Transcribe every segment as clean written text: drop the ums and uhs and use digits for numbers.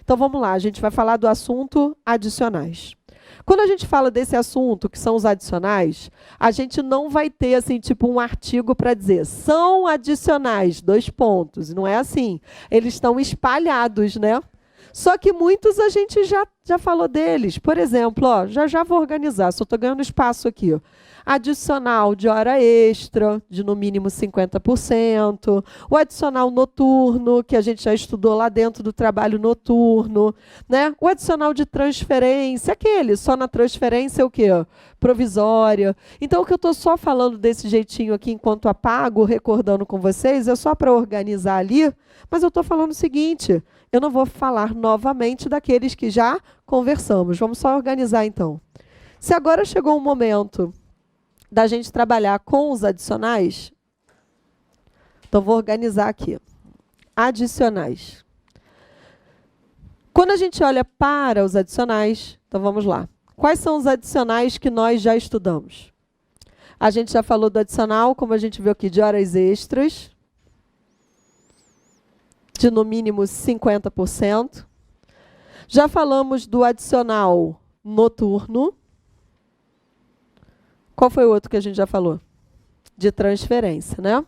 Então vamos lá, a gente vai falar do assunto adicionais. Quando a gente fala desse assunto, que são os adicionais, a gente não vai ter assim, tipo um artigo para dizer, são adicionais, 2 pontos. Não é assim. Eles estão espalhados, né? Só que muitos a gente já falou deles. Por exemplo, ó, já vou organizar, só estou ganhando espaço aqui. Ó. Adicional de hora extra, de no mínimo 50%. O adicional noturno, que a gente já estudou lá dentro do trabalho noturno. Né? O adicional de transferência, aquele, só na transferência é o quê? Provisória. Então, o que eu estou só falando desse jeitinho aqui, enquanto apago, recordando com vocês, é só para organizar ali, mas eu estou falando o seguinte, eu não vou falar novamente daqueles que já conversamos. Vamos só organizar, então. Se agora chegou o momento da gente trabalhar com os adicionais, então vou organizar aqui. Adicionais. Quando a gente olha para os adicionais, então vamos lá. Quais são os adicionais que nós já estudamos? A gente já falou do adicional, como a gente viu aqui, de horas extras, de no mínimo 50%. Já falamos do adicional noturno. Qual foi o outro que a gente já falou? De transferência, né?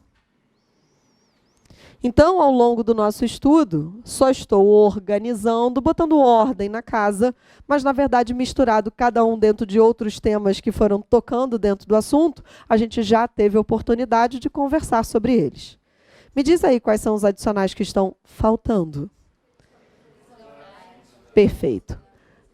Então, ao longo do nosso estudo, só estou organizando, botando ordem na casa, mas, na verdade, misturado cada um dentro de outros temas que foram tocando dentro do assunto, a gente já teve a oportunidade de conversar sobre eles. Me diz aí quais são os adicionais que estão faltando. Perfeito.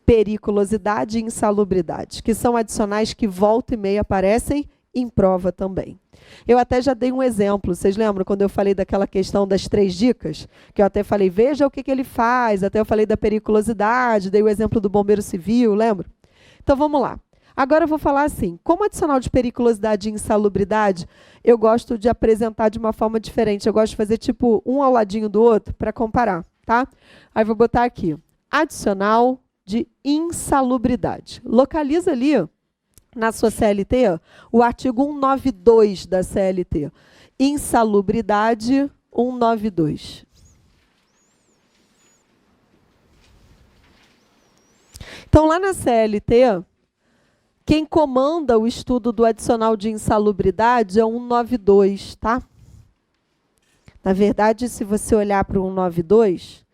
Periculosidade e insalubridade, que são adicionais que volta e meia aparecem em prova também. Eu até já dei um exemplo, vocês lembram quando eu falei daquela questão das 3 dicas? Que eu até falei, veja o que ele faz, até eu falei da periculosidade, dei o exemplo do bombeiro civil, lembra? Então vamos lá. Agora eu vou falar assim, como adicional de periculosidade e insalubridade, eu gosto de apresentar de uma forma diferente, eu gosto de fazer tipo um ao ladinho do outro para comparar, tá? Aí vou botar aqui, adicional de insalubridade. Localiza ali, na sua CLT, o artigo 192 da CLT. Insalubridade 192. Então, lá na CLT, quem comanda o estudo do adicional de insalubridade é o 192, tá? Na verdade, se você olhar para o 192,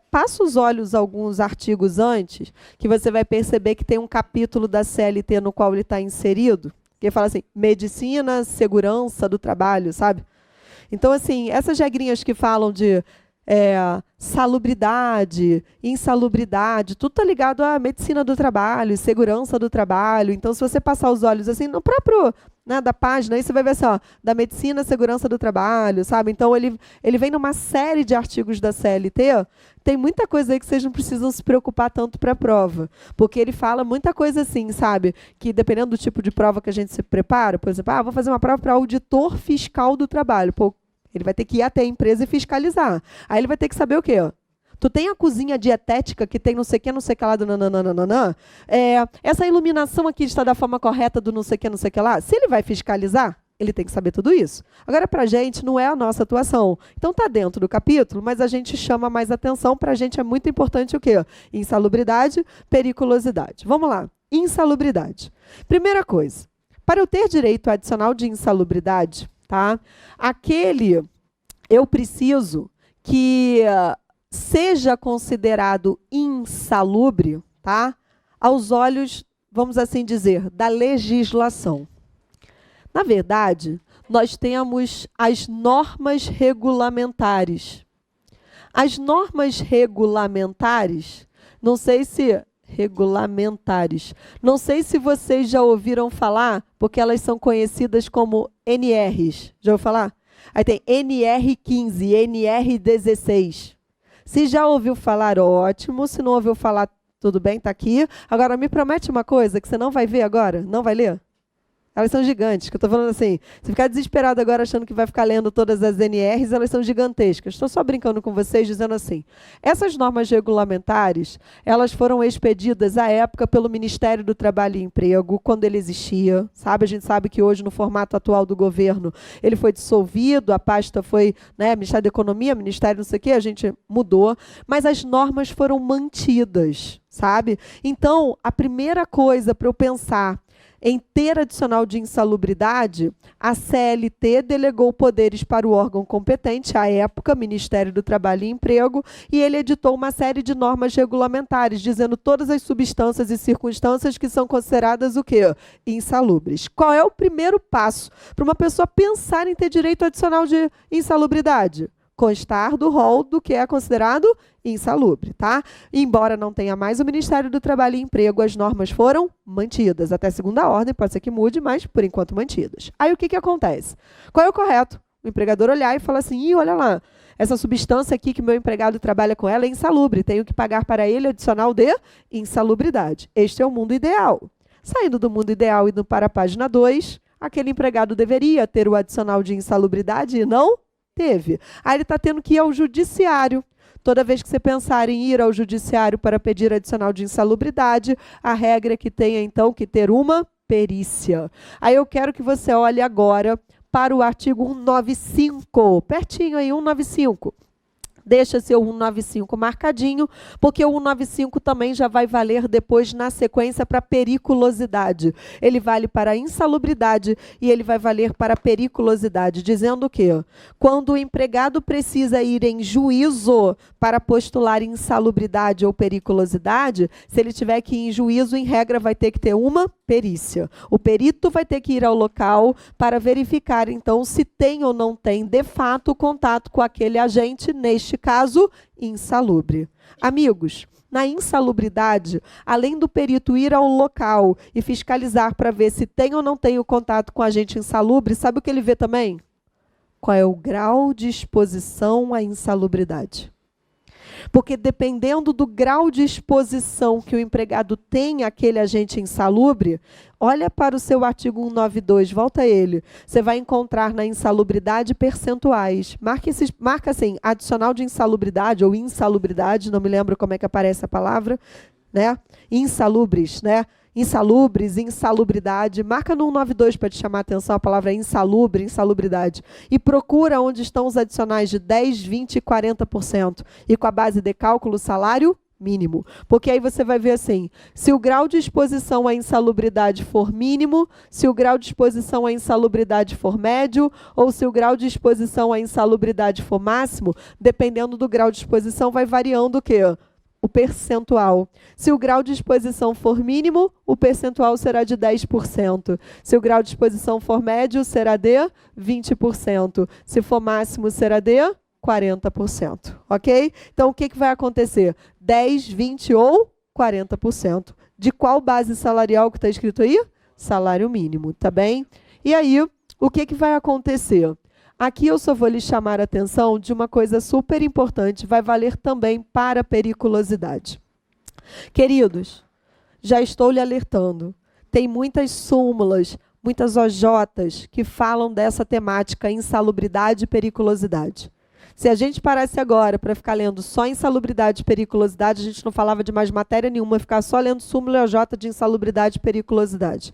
passa os olhos alguns artigos antes, que você vai perceber que tem um capítulo da CLT no qual ele está inserido, que fala assim, medicina, segurança do trabalho, sabe? Então, assim, essas regrinhas que falam de salubridade, insalubridade, tudo está ligado à medicina do trabalho, segurança do trabalho. Então, se você passar os olhos assim, no próprio, né, da página, aí você vai ver assim, ó, da medicina, segurança do trabalho, sabe? Então, ele vem numa série de artigos da CLT, tem muita coisa aí que vocês não precisam se preocupar tanto para a prova, porque ele fala muita coisa assim, sabe? Que dependendo do tipo de prova que a gente se prepara, por exemplo, vou fazer uma prova para auditor fiscal do trabalho. Pô, ele vai ter que ir até a empresa e fiscalizar. Aí ele vai ter que saber o quê? Tu tem a cozinha dietética que tem não sei o que lá do nananana? Essa iluminação aqui está da forma correta do não sei o que lá? Se ele vai fiscalizar, ele tem que saber tudo isso. Agora, para a gente, não é a nossa atuação. Então, está dentro do capítulo, mas a gente chama mais atenção. Para a gente é muito importante o quê? Insalubridade, periculosidade. Vamos lá. Insalubridade. Primeira coisa, para eu ter direito adicional de insalubridade, tá? Eu preciso que seja considerado insalubre, tá? Aos olhos, vamos assim dizer, da legislação. Na verdade, nós temos as normas regulamentares. As normas regulamentares, não sei se vocês já ouviram falar, porque elas são conhecidas como NRs. Já ouviu falar? Aí tem NR15, NR16. Se já ouviu falar, ótimo. Se não ouviu falar, tudo bem, está aqui. Agora, me promete uma coisa que você não vai ver agora? Não vai ler? Elas são gigantes, que eu estou falando assim, se ficar desesperado agora achando que vai ficar lendo todas as NRs, elas são gigantescas. Estou só brincando com vocês, dizendo assim, essas normas regulamentares, elas foram expedidas à época pelo Ministério do Trabalho e Emprego, quando ele existia, sabe? A gente sabe que hoje, no formato atual do governo, ele foi dissolvido, a pasta foi, né, Ministério da Economia, Ministério não sei o quê, a gente mudou, mas as normas foram mantidas, sabe? Então, a primeira coisa para eu pensar em ter adicional de insalubridade, a CLT delegou poderes para o órgão competente, à época, Ministério do Trabalho e Emprego, e ele editou uma série de normas regulamentares, dizendo todas as substâncias e circunstâncias que são consideradas o quê? Insalubres. Qual é o primeiro passo para uma pessoa pensar em ter direito adicional de insalubridade? Constar do rol do que é considerado insalubre, tá? Embora não tenha mais o Ministério do Trabalho e Emprego, as normas foram mantidas. Até segunda ordem, pode ser que mude, mas por enquanto mantidas. Aí o que acontece? Qual é o correto? O empregador olhar e falar assim, olha lá, essa substância aqui que meu empregado trabalha com ela é insalubre, tenho que pagar para ele adicional de insalubridade. Este é o mundo ideal. Saindo do mundo ideal e indo para a página 2, aquele empregado deveria ter o adicional de insalubridade e não teve. Aí ele está tendo que ir ao judiciário. Toda vez que você pensar em ir ao judiciário para pedir adicional de insalubridade, a regra é que tenha, então, que ter uma perícia. Aí eu quero que você olhe agora para o artigo 195, pertinho aí, 195. Deixa seu 195 marcadinho, porque o 195 também já vai valer depois na sequência para periculosidade. Ele vale para insalubridade e ele vai valer para periculosidade, dizendo que quando o empregado precisa ir em juízo para postular insalubridade ou periculosidade, se ele tiver que ir em juízo, em regra, vai ter que ter uma perícia. O perito vai ter que ir ao local para verificar, então, se tem ou não tem, de fato, contato com aquele agente, neste caso, insalubre. Amigos, na insalubridade, além do perito ir ao local e fiscalizar para ver se tem ou não tem o contato com o agente insalubre, sabe o que ele vê também? Qual é o grau de exposição à insalubridade? Porque dependendo do grau de exposição que o empregado tem àquele agente insalubre, olha para o seu artigo 192, volta a ele. Você vai encontrar na insalubridade percentuais. Marca assim, adicional de insalubridade ou insalubridade, não me lembro como é que aparece a palavra, né? Insalubres, né? Insalubres, insalubridade. Marca no 192 para te chamar a atenção a palavra insalubre, insalubridade. E procura onde estão os adicionais de 10, 20 e 40%. E com a base de cálculo, salário mínimo. Porque aí você vai ver assim, se o grau de exposição à insalubridade for mínimo, se o grau de exposição à insalubridade for médio, ou se o grau de exposição à insalubridade for máximo, dependendo do grau de exposição, vai variando o quê? O percentual. Se o grau de exposição for mínimo, o percentual será de 10%. Se o grau de exposição for médio, será de 20%. Se for máximo, será de 40%. Ok? Então, o que vai acontecer? 10, 20 ou 40%. De qual base salarial que está escrito aí? Salário mínimo, tá bem? E aí, o que vai acontecer? Aqui eu só vou lhe chamar a atenção de uma coisa super importante, vai valer também para a periculosidade. Queridos, já estou lhe alertando, tem muitas súmulas, muitas OJs que falam dessa temática insalubridade e periculosidade. Se a gente parasse agora para ficar lendo só insalubridade e periculosidade, a gente não falava de mais matéria nenhuma, ficar só lendo súmula e OJ de insalubridade e periculosidade.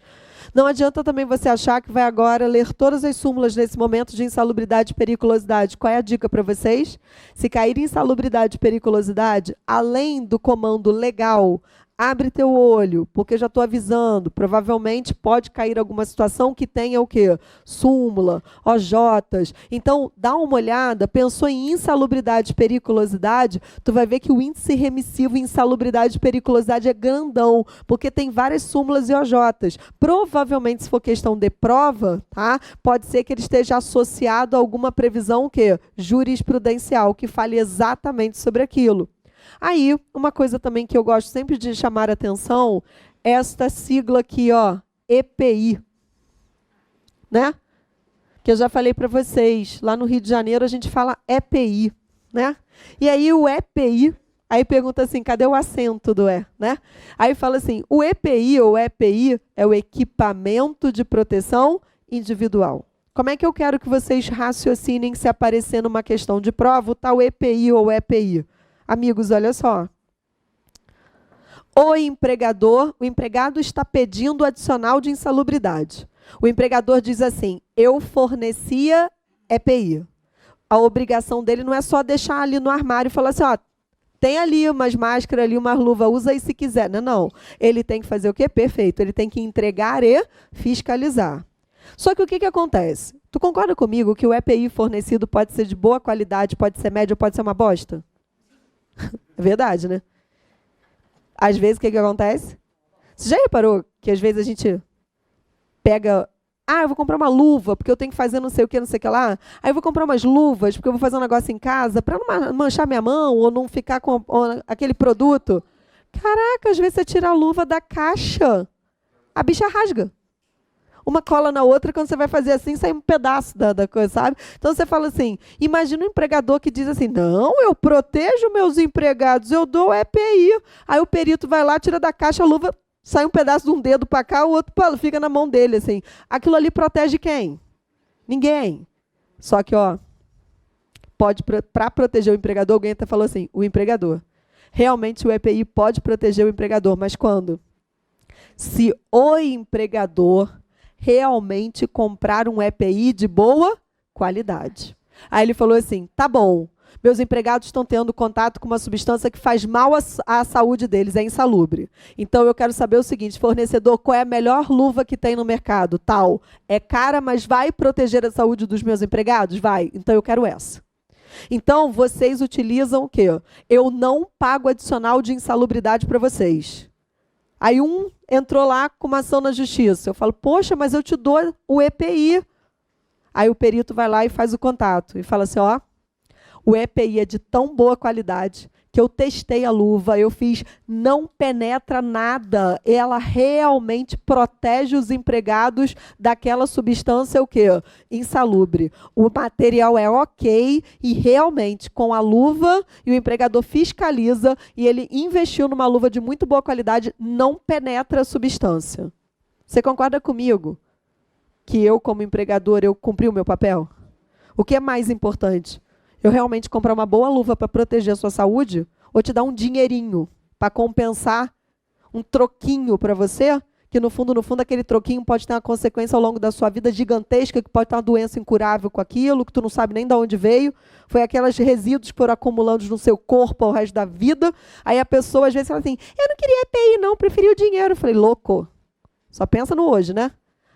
Não adianta também você achar que vai agora ler todas as súmulas nesse momento de insalubridade e periculosidade. Qual é a dica para vocês? Se cair em insalubridade e periculosidade, além do comando legal, abre teu olho, porque eu já estou avisando, provavelmente pode cair alguma situação que tenha o quê? Súmula, OJs. Então, dá uma olhada, pensou em insalubridade e periculosidade, tu vai ver que o índice remissivo em insalubridade e periculosidade é grandão, porque tem várias súmulas e OJs. Provavelmente, se for questão de prova, tá? Pode ser que ele esteja associado a alguma previsão o quê? Jurisprudencial, que fale exatamente sobre aquilo. Aí, uma coisa também que eu gosto sempre de chamar a atenção, esta sigla aqui, ó, EPI, né? Que eu já falei para vocês, lá no Rio de Janeiro a gente fala EPI, né? E aí o EPI, Aí pergunta assim, cadê o acento do E, né? Aí fala assim, o EPI ou EPI é o equipamento de proteção individual. Como é que eu quero que vocês raciocinem se aparecer numa questão de prova o tal EPI ou EPI? Amigos, olha só. O empregado está pedindo adicional de insalubridade. O empregador diz assim, eu fornecia EPI. A obrigação dele não é só deixar ali no armário e falar assim, ó, tem ali umas máscaras, ali umas luvas, usa aí se quiser. Não, não. Ele tem que fazer o quê? Perfeito. Ele tem que entregar e fiscalizar. Só que o que acontece? Tu concorda comigo que o EPI fornecido pode ser de boa qualidade, pode ser médio, pode ser uma bosta? É verdade, né? Às vezes, o que acontece? Você já reparou que às vezes a gente pega... Ah, eu vou comprar uma luva, porque eu tenho que fazer não sei o que lá. Aí eu vou comprar umas luvas, porque eu vou fazer um negócio em casa, para não manchar minha mão, ou não ficar com aquele produto. Caraca, às vezes você tira a luva da caixa, a bicha rasga. Uma cola na outra, quando você vai fazer assim, sai um pedaço da coisa, sabe? Então você fala assim, imagina um empregador que diz assim, não, eu protejo meus empregados, eu dou EPI. Aí o perito vai lá, tira da caixa a luva, sai um pedaço de um dedo para cá, o outro fica na mão dele, assim. Aquilo ali protege quem? Ninguém. Só que, ó, para proteger o empregador, alguém até falou assim, o empregador. Realmente o EPI pode proteger o empregador, mas quando? Se o empregador realmente comprar um EPI de boa qualidade. Aí ele falou assim, tá bom, meus empregados estão tendo contato com uma substância que faz mal à saúde deles, é insalubre. Então, eu quero saber o seguinte, fornecedor, qual é a melhor luva que tem no mercado? Tal. É cara, mas vai proteger a saúde dos meus empregados? Vai. Então, eu quero essa. Então, vocês utilizam o quê? Eu não pago adicional de insalubridade para vocês. Aí um entrou lá com uma ação na justiça. Eu falo, poxa, mas eu te dou o EPI. Aí o perito vai lá e faz o contato. E fala assim, ó, o EPI é de tão boa qualidade que eu testei a luva, eu fiz, não penetra nada. Ela realmente protege os empregados daquela substância, o quê? Insalubre. O material é ok e realmente com a luva e o empregador fiscaliza e ele investiu numa luva de muito boa qualidade, não penetra a substância. Você concorda comigo que eu, como empregador, eu cumpri o meu papel? O que é mais importante? Eu realmente comprar uma boa luva para proteger a sua saúde ou te dar um dinheirinho para compensar um troquinho para você, que no fundo, aquele troquinho pode ter uma consequência ao longo da sua vida gigantesca, que pode ter uma doença incurável com aquilo, que tu não sabe nem de onde veio, foi aqueles resíduos que foram acumulando no seu corpo ao resto da vida. Aí a pessoa às vezes fala assim, eu não queria EPI não, preferi o dinheiro. Eu falei, louco, só pensa no hoje, né?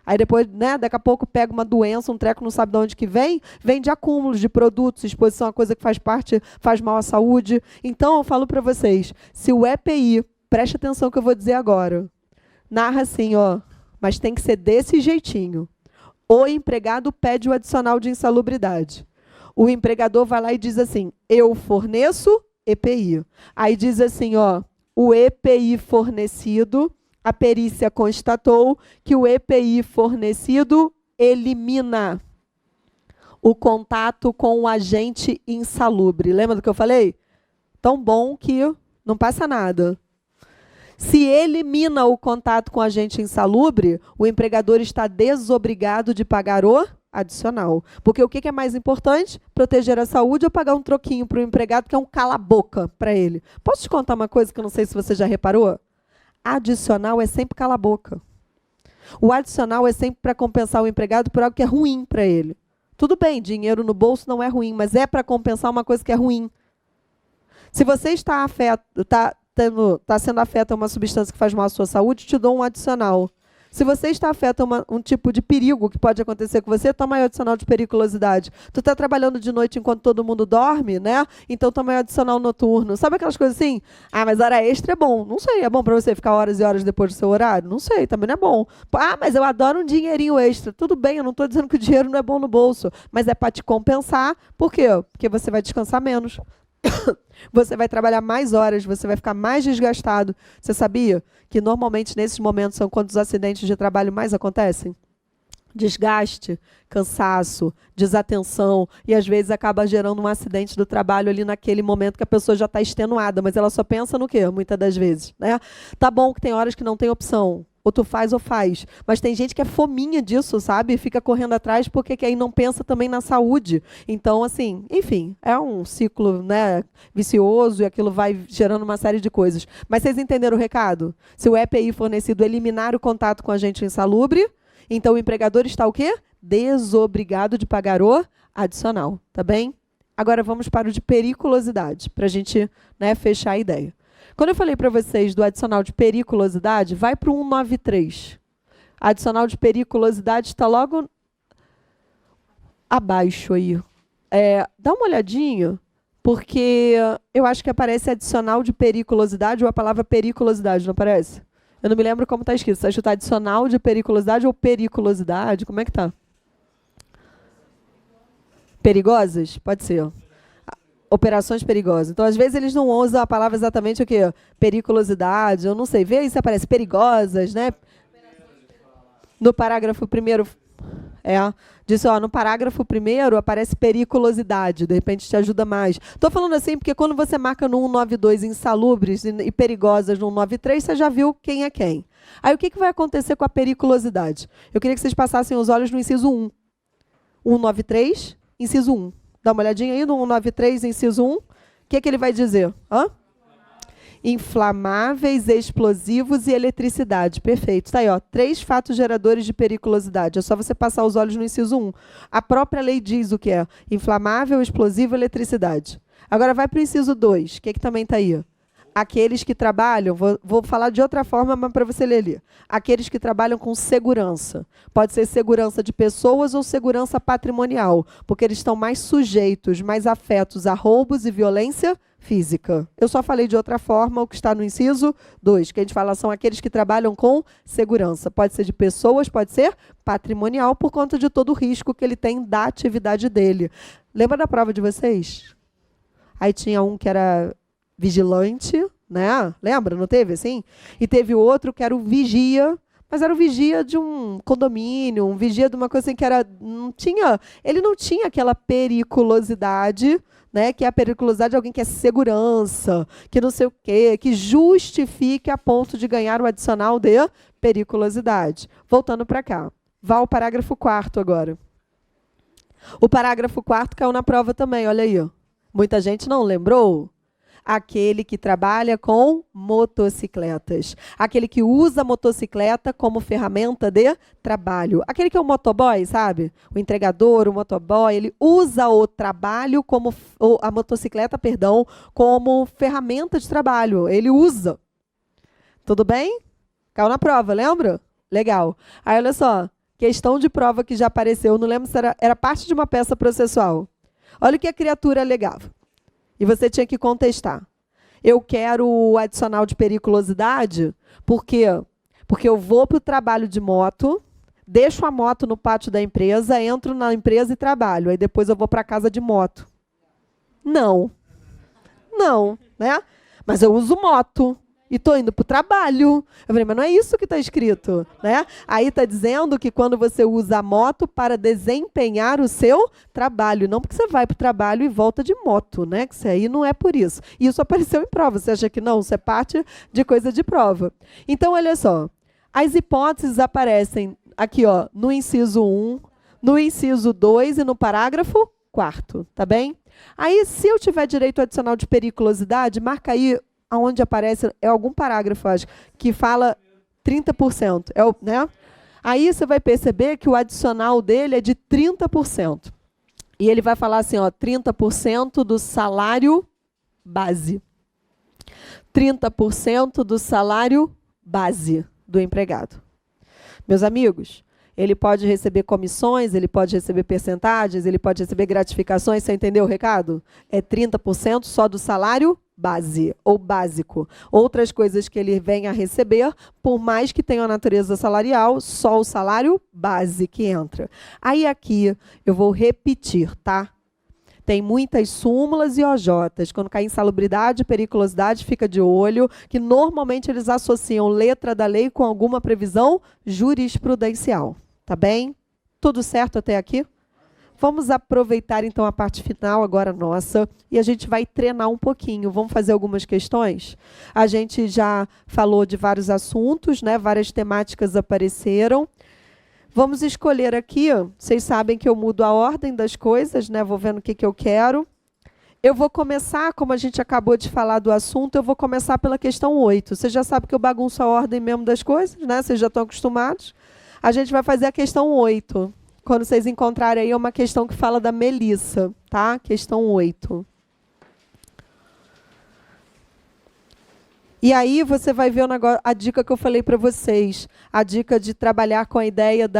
Aí depois, né, daqui a pouco pega uma doença, um treco, não sabe de onde que vem de acúmulos de produtos, exposição a coisa que faz mal à saúde. Então, eu falo para vocês, se o EPI, preste atenção que eu vou dizer agora, narra assim, ó, mas tem que ser desse jeitinho. O empregado pede o adicional de insalubridade. O empregador vai lá e diz assim, eu forneço EPI. Aí diz assim, ó, o EPI fornecido... A perícia constatou que o EPI fornecido elimina o contato com o agente insalubre. Lembra do que eu falei? Tão bom que não passa nada. Se elimina o contato com o agente insalubre, o empregador está desobrigado de pagar o adicional. Porque o que é mais importante? Proteger a saúde ou pagar um troquinho para o empregado, que é um cala-boca para ele. Posso te contar uma coisa que eu não sei se você já reparou? Adicional é sempre cala a boca. O adicional é sempre para compensar o empregado por algo que é ruim para ele. Tudo bem, dinheiro no bolso não é ruim, mas é para compensar uma coisa que é ruim. Se você está sendo afeto a uma substância que faz mal à sua saúde, te dou um adicional. Se você está afeto a um tipo de perigo que pode acontecer com você, toma aí o adicional de periculosidade. Tu está trabalhando de noite enquanto todo mundo dorme, né? Então toma aí o adicional noturno. Sabe aquelas coisas assim? Ah, mas hora extra é bom. Não sei, é bom para você ficar horas e horas depois do seu horário? Não sei, também não é bom. Ah, mas eu adoro um dinheirinho extra. Tudo bem, eu não estou dizendo que o dinheiro não é bom no bolso, mas é para te compensar. Por quê? Porque você vai descansar menos. Você vai trabalhar mais horas, você vai ficar mais desgastado. Você sabia que normalmente nesses momentos são quando os acidentes de trabalho mais acontecem? desgaste, cansaço, desatenção, e às vezes acaba gerando um acidente do trabalho ali naquele momento que a pessoa já está extenuada, mas ela só pensa no quê? Muitas das vezes, né? Tá bom que tem horas que não tem opção, ou tu faz ou faz, mas tem gente que é fominha disso, sabe? Fica correndo atrás porque que aí não pensa também na saúde. Então, assim, enfim, é um ciclo, né, vicioso, e aquilo vai gerando uma série de coisas. Mas vocês entenderam o recado? Se o EPI fornecido eliminar o contato com agente insalubre, então o empregador está o quê? Desobrigado de pagar o adicional, tá bem? Agora vamos para o de periculosidade, para a gente, né, fechar a ideia. Quando eu falei para vocês do adicional de periculosidade, vai para o 193. Adicional de periculosidade está logo abaixo aí. Dá uma olhadinha, porque eu acho que aparece adicional de periculosidade ou a palavra periculosidade, não aparece? Eu não me lembro como está escrito. Você acha que está adicional de periculosidade ou periculosidade? Como é que está? Perigosas? Pode ser. Operações perigosas. Então, às vezes, eles não usam a palavra exatamente o quê? Periculosidade, eu não sei. Vê aí se aparece perigosas, né? No parágrafo primeiro, disse, no parágrafo primeiro aparece periculosidade, de repente te ajuda mais. Estou falando assim porque quando você marca no 192 insalubres e perigosas no 193, você já viu quem é quem. Aí o que vai acontecer com a periculosidade? Eu queria que vocês passassem os olhos no inciso 1. 193, inciso 1. Dá uma olhadinha aí no 193, inciso 1. O que ele vai dizer? Inflamáveis, explosivos e eletricidade. Perfeito. Está aí, 3 fatos geradores de periculosidade. É só você passar os olhos no inciso 1. A própria lei diz o que é inflamável, explosivo e eletricidade. Agora vai para o inciso 2. O que também está aí? Aqueles que trabalham, vou falar de outra forma, mas para você ler ali. Aqueles que trabalham com segurança. Pode ser segurança de pessoas ou segurança patrimonial, porque eles estão mais sujeitos, mais afetos a roubos e violência física. Eu só falei de outra forma o que está no inciso 2, que a gente fala são aqueles que trabalham com segurança. Pode ser de pessoas, pode ser patrimonial, por conta de todo o risco que ele tem da atividade dele. Lembra da prova de vocês? Aí tinha um que era vigilante, né? Lembra? Não teve assim? E teve outro que era o vigia, mas era o vigia de um condomínio, um vigia de uma coisa assim que ele não tinha aquela periculosidade, né? Que é a periculosidade de alguém que é segurança, que não sei o quê, que justifique a ponto de ganhar o adicional de periculosidade. Voltando para cá. Vá ao parágrafo 4º agora. O parágrafo 4º caiu na prova também, olha aí. Muita gente não lembrou? Aquele que trabalha com motocicletas. Aquele que usa a motocicleta como ferramenta de trabalho. Aquele que é o motoboy, sabe? O entregador, o motoboy, ele usa o trabalho como a motocicleta, como ferramenta de trabalho. Ele usa. Tudo bem? Caiu na prova, lembra? Legal. Aí, olha só. Questão de prova que já apareceu. Não lembro se era parte de uma peça processual. Olha o que a criatura alegava. E você tinha que contestar. Eu quero o adicional de periculosidade, por quê? Porque eu vou para o trabalho de moto, deixo a moto no pátio da empresa, entro na empresa e trabalho. Aí depois eu vou para casa de moto. Não, né? Mas eu uso moto. E estou indo para o trabalho. Eu falei, mas não é isso que está escrito, né? Aí está dizendo que quando você usa a moto para desempenhar o seu trabalho, não porque você vai para o trabalho e volta de moto, né? Que isso aí não é por isso. E isso apareceu em prova. Você acha que não? Isso é parte de coisa de prova. Então, olha só. As hipóteses aparecem aqui, no inciso 1, no inciso 2 e no parágrafo 4º, tá bem? Aí, se eu tiver direito ao adicional de periculosidade, marca aí aonde aparece, algum parágrafo, acho, que fala 30%. Né? Aí você vai perceber que o adicional dele é de 30%. E ele vai falar assim, 30% do salário base. 30% do salário base do empregado. Meus amigos, ele pode receber comissões, ele pode receber percentagens, ele pode receber gratificações, você entendeu o recado? É 30% só do salário base ou básico. Outras coisas que ele venha a receber, por mais que tenha a natureza salarial, só o salário base que entra. Aí aqui eu vou repetir, tá? Tem muitas súmulas e OJs. Quando cair insalubridade, periculosidade, fica de olho, que normalmente eles associam letra da lei com alguma previsão jurisprudencial. Tá bem? Tudo certo até aqui? Vamos aproveitar, então, a parte final agora nossa e a gente vai treinar um pouquinho. Vamos fazer algumas questões? A gente já falou de vários assuntos, né? Várias temáticas apareceram. Vamos escolher aqui, ó. Vocês sabem que eu mudo a ordem das coisas, né? Vou vendo o que que eu quero. Eu vou começar, como a gente acabou de falar do assunto, eu vou começar pela questão 8. Você já sabe que eu bagunço a ordem mesmo das coisas, né? Vocês já estão acostumados. A gente vai fazer a questão 8. Quando vocês encontrarem aí, é uma questão que fala da Melissa, tá? Questão 8. E aí você vai ver o negócio, a dica que eu falei para vocês, a dica de trabalhar com a ideia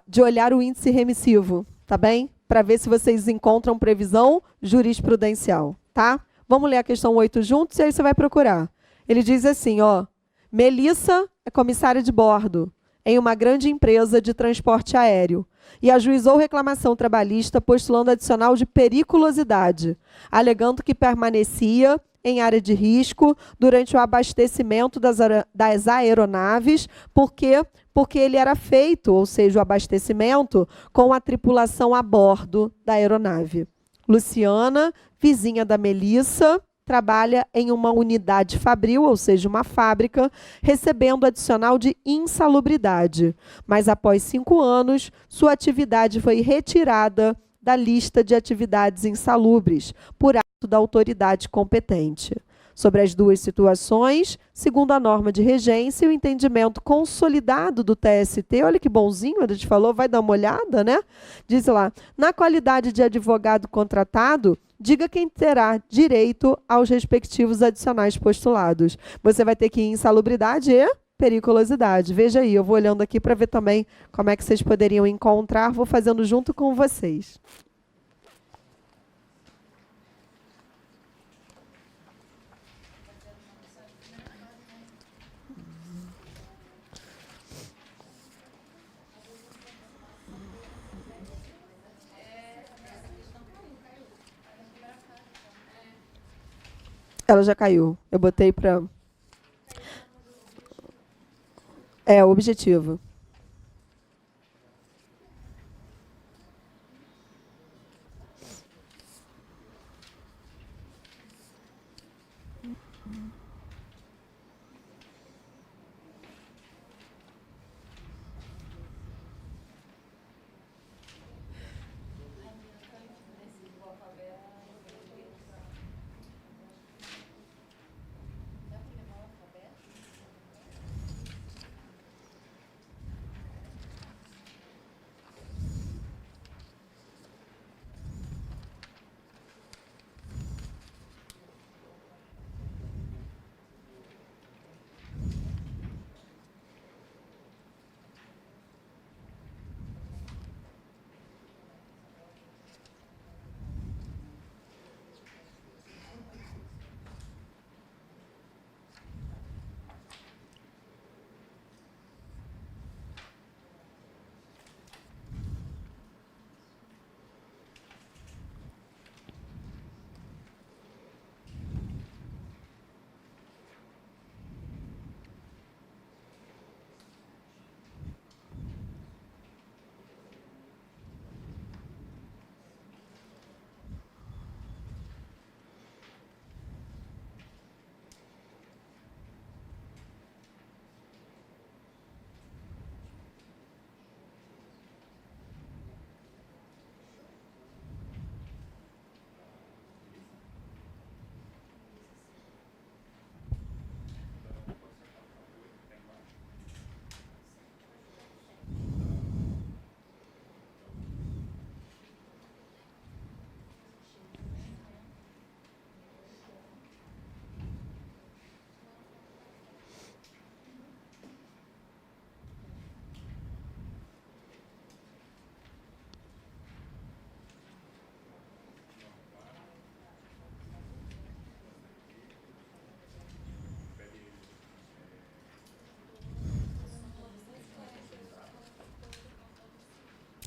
de olhar o índice remissivo, tá bem? Para ver se vocês encontram previsão jurisprudencial, tá? Vamos ler a questão 8 juntos e aí você vai procurar. Ele diz assim, ó, Melissa é comissária de bordo em uma grande empresa de transporte aéreo e ajuizou reclamação trabalhista postulando adicional de periculosidade, alegando que permanecia em área de risco durante o abastecimento das aeronaves, porque ele era feito, ou seja, o abastecimento, com a tripulação a bordo da aeronave. Luciana, vizinha da Melissa, trabalha em uma unidade fabril, ou seja, uma fábrica, recebendo adicional de insalubridade. Mas após 5 anos, sua atividade foi retirada da lista de atividades insalubres, por ato da autoridade competente. Sobre as duas situações, segundo a norma de regência e o entendimento consolidado do TST, olha que bonzinho, a gente falou, vai dar uma olhada, né? Diz lá, na qualidade de advogado contratado, diga quem terá direito aos respectivos adicionais postulados. Você vai ter que ir em insalubridade e periculosidade. Veja aí, eu vou olhando aqui para ver também como é que vocês poderiam encontrar, vou fazendo junto com vocês. Ela já caiu. Eu botei para... É, o objetivo.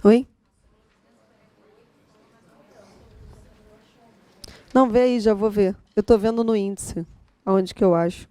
Oi? Não, vê aí, já vou ver. Eu estou vendo no índice, aonde que eu acho.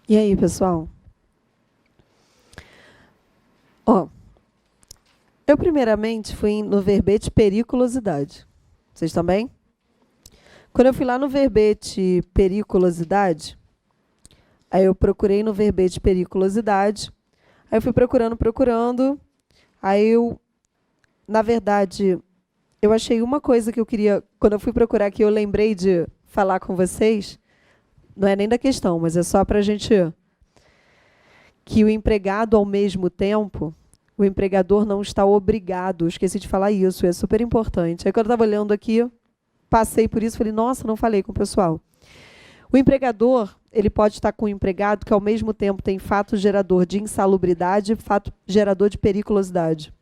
E aí, pessoal? Ó, eu primeiramente fui no verbete periculosidade. Vocês estão bem? Quando eu fui lá no verbete periculosidade, aí eu procurei no verbete periculosidade, aí eu fui procurando, aí eu, na verdade, eu achei uma coisa que eu queria, quando eu fui procurar aqui, eu lembrei de falar com vocês, não é nem da questão, mas é só para a gente, que o empregado, ao mesmo tempo, o empregador não está obrigado, esqueci de falar isso, é super importante. Aí quando eu estava olhando aqui, passei por isso, falei, nossa, não falei com o pessoal. O empregador, ele pode estar com um empregado que ao mesmo tempo tem fato gerador de insalubridade e fato gerador de periculosidade.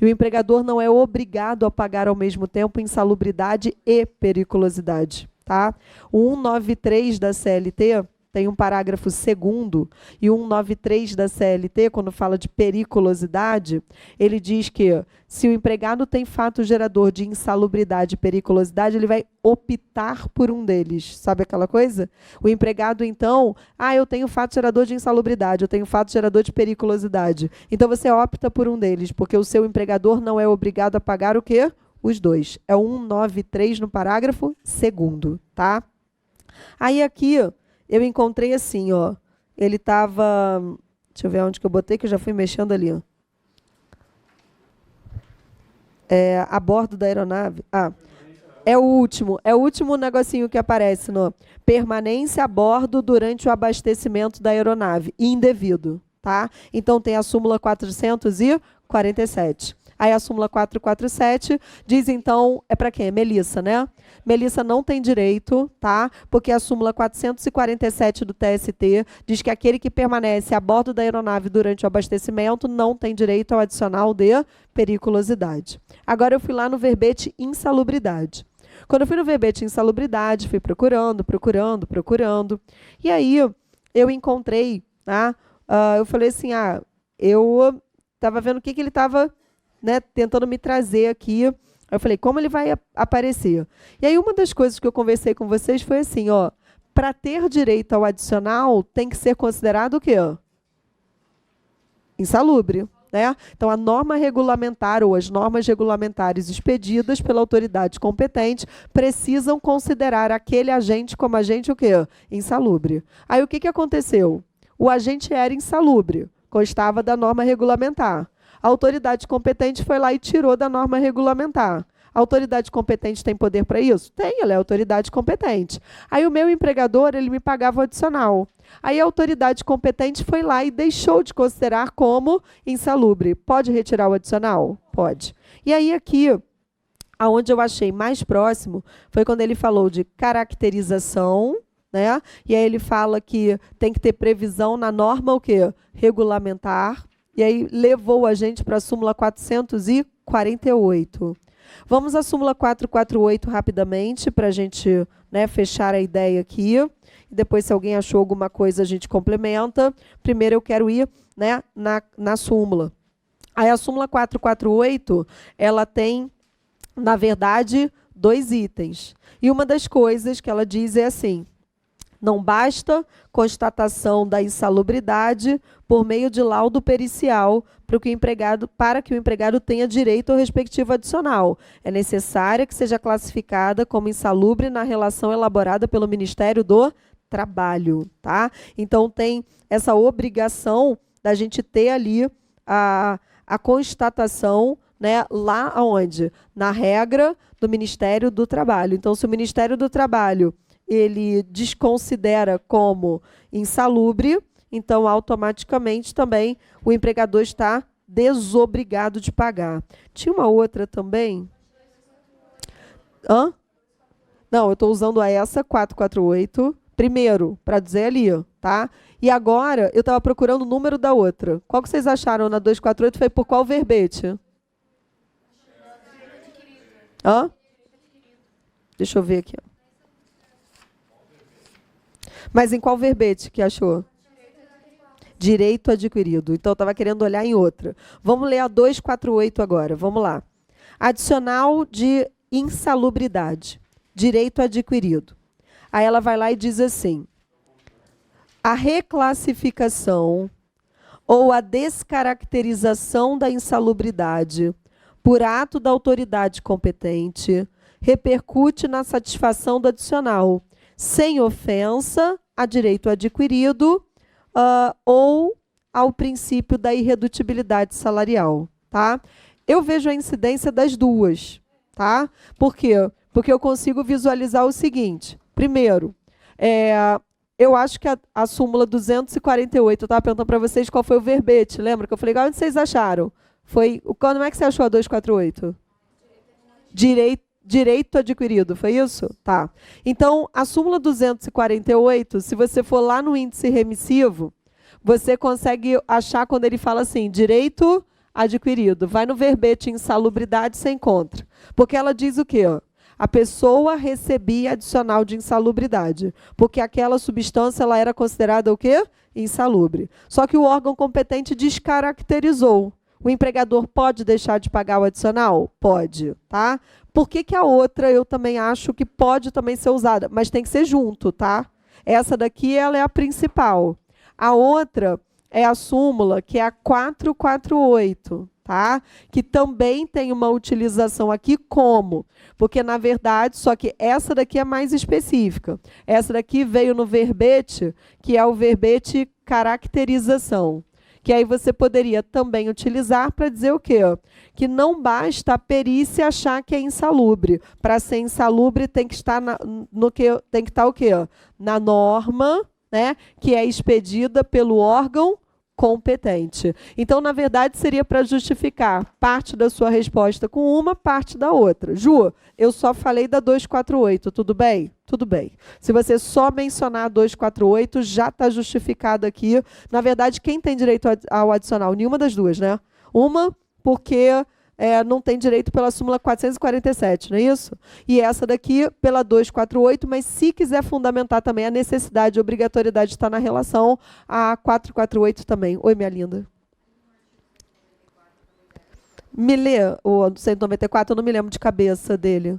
E o empregador não é obrigado a pagar ao mesmo tempo insalubridade e periculosidade, tá? O 193 da CLT tem um parágrafo 2º, e o 193 da CLT, quando fala de periculosidade, ele diz que se o empregado tem fato gerador de insalubridade e periculosidade, ele vai optar por um deles. Sabe aquela coisa? O empregado, então, eu tenho fato gerador de insalubridade, eu tenho fato gerador de periculosidade. Então, você opta por um deles, porque o seu empregador não é obrigado a pagar o quê? Os dois. É o 193 no parágrafo 2º, tá? Aí, aqui, eu encontrei assim, ó. Ele estava... Deixa eu ver onde que eu botei, que eu já fui mexendo ali, ó. A bordo da aeronave. É o último negocinho que aparece no permanência a bordo durante o abastecimento da aeronave, indevido, tá? Então tem a súmula 447. Aí a súmula 447 diz, então, é para quem? Melissa, né? Melissa não tem direito, tá? Porque a súmula 447 do TST diz que aquele que permanece a bordo da aeronave durante o abastecimento não tem direito ao adicional de periculosidade. Agora eu fui lá no verbete insalubridade. Quando eu fui no verbete insalubridade, fui procurando. E aí eu encontrei, tá? Eu falei assim, eu estava vendo o que ele estava, né, tentando me trazer aqui. Aí eu falei, como ele vai aparecer? E aí uma das coisas que eu conversei com vocês foi assim, ó, para ter direito ao adicional, tem que ser considerado o quê? Insalubre, né? Então, a norma regulamentar ou as normas regulamentares expedidas pela autoridade competente precisam considerar aquele agente como agente o quê? Insalubre. Aí, o que aconteceu? O agente era insalubre, constava da norma regulamentar. A autoridade competente foi lá e tirou da norma regulamentar. A autoridade competente tem poder para isso? Tem, ela é autoridade competente. Aí o meu empregador, ele me pagava o adicional. Aí a autoridade competente foi lá e deixou de considerar como insalubre. Pode retirar o adicional? Pode. E aí aqui, aonde eu achei mais próximo, foi quando ele falou de caracterização, né? E aí ele fala que tem que ter previsão na norma o quê? Regulamentar. E aí levou a gente para a súmula 448. Vamos à súmula 448 rapidamente, para a gente, né, fechar a ideia aqui. E depois, se alguém achou alguma coisa, a gente complementa. Primeiro, eu quero ir, né, na súmula. Aí, a súmula 448, ela tem, na verdade, 2 itens. E uma das coisas que ela diz é assim: não basta constatação da insalubridade por meio de laudo pericial para que o empregado tenha direito ao respectivo adicional. É necessária que seja classificada como insalubre na relação elaborada pelo Ministério do Trabalho, tá? Então, tem essa obrigação da gente ter ali a constatação, né, lá onde? Na regra do Ministério do Trabalho. Então, se o Ministério do Trabalho ele desconsidera como insalubre, então, automaticamente, também, o empregador está desobrigado de pagar. Tinha uma outra também? Não, eu estou usando essa 448, primeiro, para dizer ali, tá? E agora, eu estava procurando o número da outra. Qual que vocês acharam na 248? Foi por qual verbete? Deixa eu ver aqui. Mas em qual verbete que achou? Direito adquirido. Então, eu estava querendo olhar em outra. Vamos ler a 248 agora. Vamos lá. Adicional de insalubridade. Direito adquirido. Aí ela vai lá e diz assim: a reclassificação ou a descaracterização da insalubridade por ato da autoridade competente repercute na satisfação do adicional, sem ofensa a direito adquirido ou ao princípio da irredutibilidade salarial, tá? Eu vejo a incidência das duas, tá? Por quê? Porque eu consigo visualizar o seguinte. Primeiro, eu acho que a súmula 248, eu estava perguntando para vocês qual foi o verbete, lembra que eu falei, onde vocês acharam? Como é que você achou a 248? Direito adquirido, foi isso? Tá. Então, a súmula 248, se você for lá no índice remissivo, você consegue achar quando ele fala assim, direito adquirido. Vai no verbete insalubridade, você encontra. Porque ela diz o quê? A pessoa recebia adicional de insalubridade, porque aquela substância ela era considerada o quê? Insalubre. Só que o órgão competente descaracterizou. O empregador pode deixar de pagar o adicional? Pode, tá? Por que a outra eu também acho que pode também ser usada? Mas tem que ser junto, tá? Essa daqui ela é a principal. A outra é a súmula, que é a 448, tá? Que também tem uma utilização aqui como? Porque, na verdade, só que essa daqui é mais específica. Essa daqui veio no verbete, que é o verbete caracterização. Que aí você poderia também utilizar para dizer o quê? Que não basta a perícia achar que é insalubre. Para ser insalubre tem que estar tem que estar o quê? Na norma, né, que é expedida pelo órgão competente. Então, na verdade, seria para justificar parte da sua resposta com uma, parte da outra. Ju, eu só falei da 248, tudo bem? Tudo bem. Se você só mencionar a 248, já está justificado aqui. Na verdade, quem tem direito ao adicional? Nenhuma das duas, né? Uma, porque não tem direito pela súmula 447, não é isso? E essa daqui pela 248, mas se quiser fundamentar também a necessidade e obrigatoriedade está na relação, a 448 também. Oi, minha linda. Me lê o 194, eu não me lembro de cabeça dele.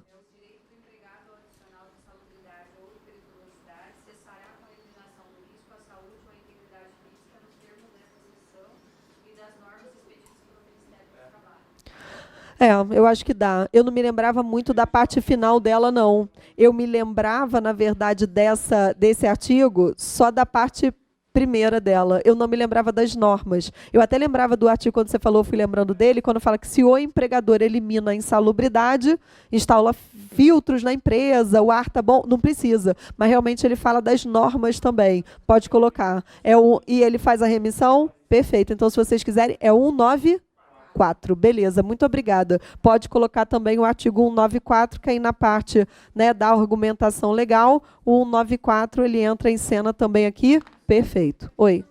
Eu acho que dá. Eu não me lembrava muito da parte final dela, não. Eu me lembrava, na verdade, desse artigo só da parte primeira dela. Eu não me lembrava das normas. Eu até lembrava do artigo, quando você falou, fui lembrando dele, quando fala que se o empregador elimina a insalubridade, instala filtros na empresa, o ar tá bom, não precisa. Mas realmente ele fala das normas também. Pode colocar. E ele faz a remissão? Perfeito. Então, se vocês quiserem, é 194. Beleza, muito obrigada. Pode colocar também o artigo 194, que aí na parte, né, da argumentação legal, o 194 ele entra em cena também aqui. Perfeito. Oi.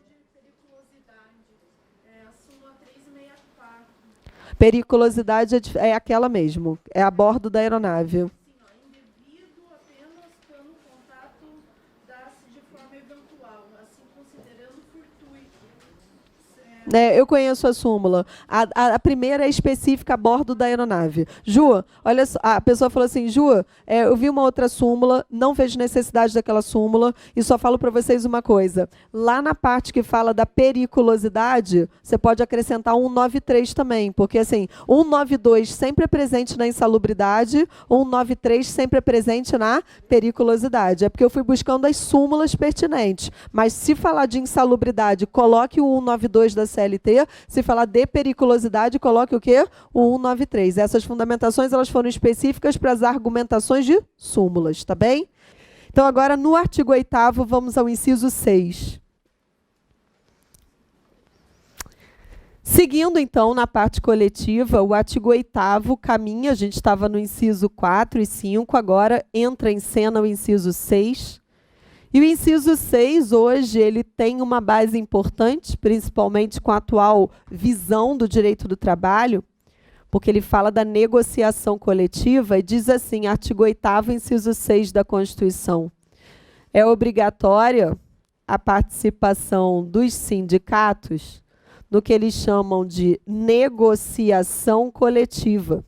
Periculosidade é aquela mesmo, é a bordo da aeronave. Eu conheço a súmula. A primeira é específica a bordo da aeronave. Ju, olha só, a pessoa falou assim, Ju, eu vi uma outra súmula, não vejo necessidade daquela súmula, e só falo para vocês uma coisa. Lá na parte que fala da periculosidade, você pode acrescentar 193 também, porque assim, 192 sempre é presente na insalubridade, 193 sempre é presente na periculosidade. É porque eu fui buscando as súmulas pertinentes. Mas se falar de insalubridade, coloque o 192 da CLT, se falar de periculosidade, coloque o quê? O 193. Essas fundamentações elas foram específicas para as argumentações de súmulas, tá bem? Então, agora, no artigo 8º, vamos ao inciso 6. Seguindo, então, na parte coletiva, o artigo 8º caminha, a gente estava no inciso 4 e 5, agora entra em cena o inciso 6. E o inciso 6, hoje, ele tem uma base importante, principalmente com a atual visão do direito do trabalho, porque ele fala da negociação coletiva e diz assim, artigo 8º, inciso 6 da Constituição. É obrigatória a participação dos sindicatos no que eles chamam de negociação coletiva.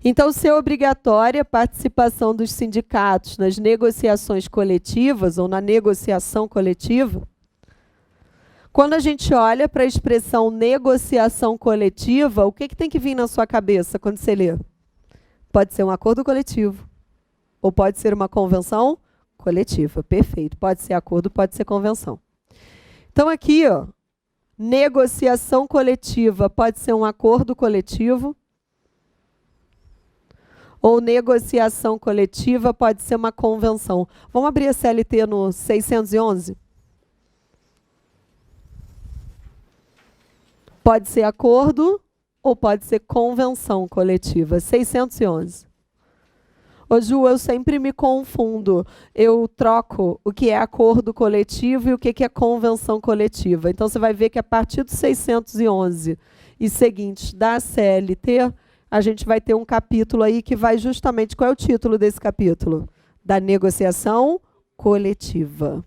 Então, se é obrigatória a participação dos sindicatos nas negociações coletivas ou na negociação coletiva, quando a gente olha para a expressão negociação coletiva, o que tem que vir na sua cabeça quando você lê? Pode ser um acordo coletivo, ou pode ser uma convenção coletiva. Perfeito. Pode ser acordo, pode ser convenção. Então, aqui, ó, negociação coletiva pode ser um acordo coletivo, ou negociação coletiva pode ser uma convenção. Vamos abrir a CLT no 611? Pode ser acordo ou pode ser convenção coletiva. 611. Ô Ju, eu sempre me confundo. Eu troco o que é acordo coletivo e o que é convenção coletiva. Então, você vai ver que a partir do 611 e seguintes da CLT, a gente vai ter um capítulo aí que vai justamente... Qual é o título desse capítulo? Da negociação coletiva.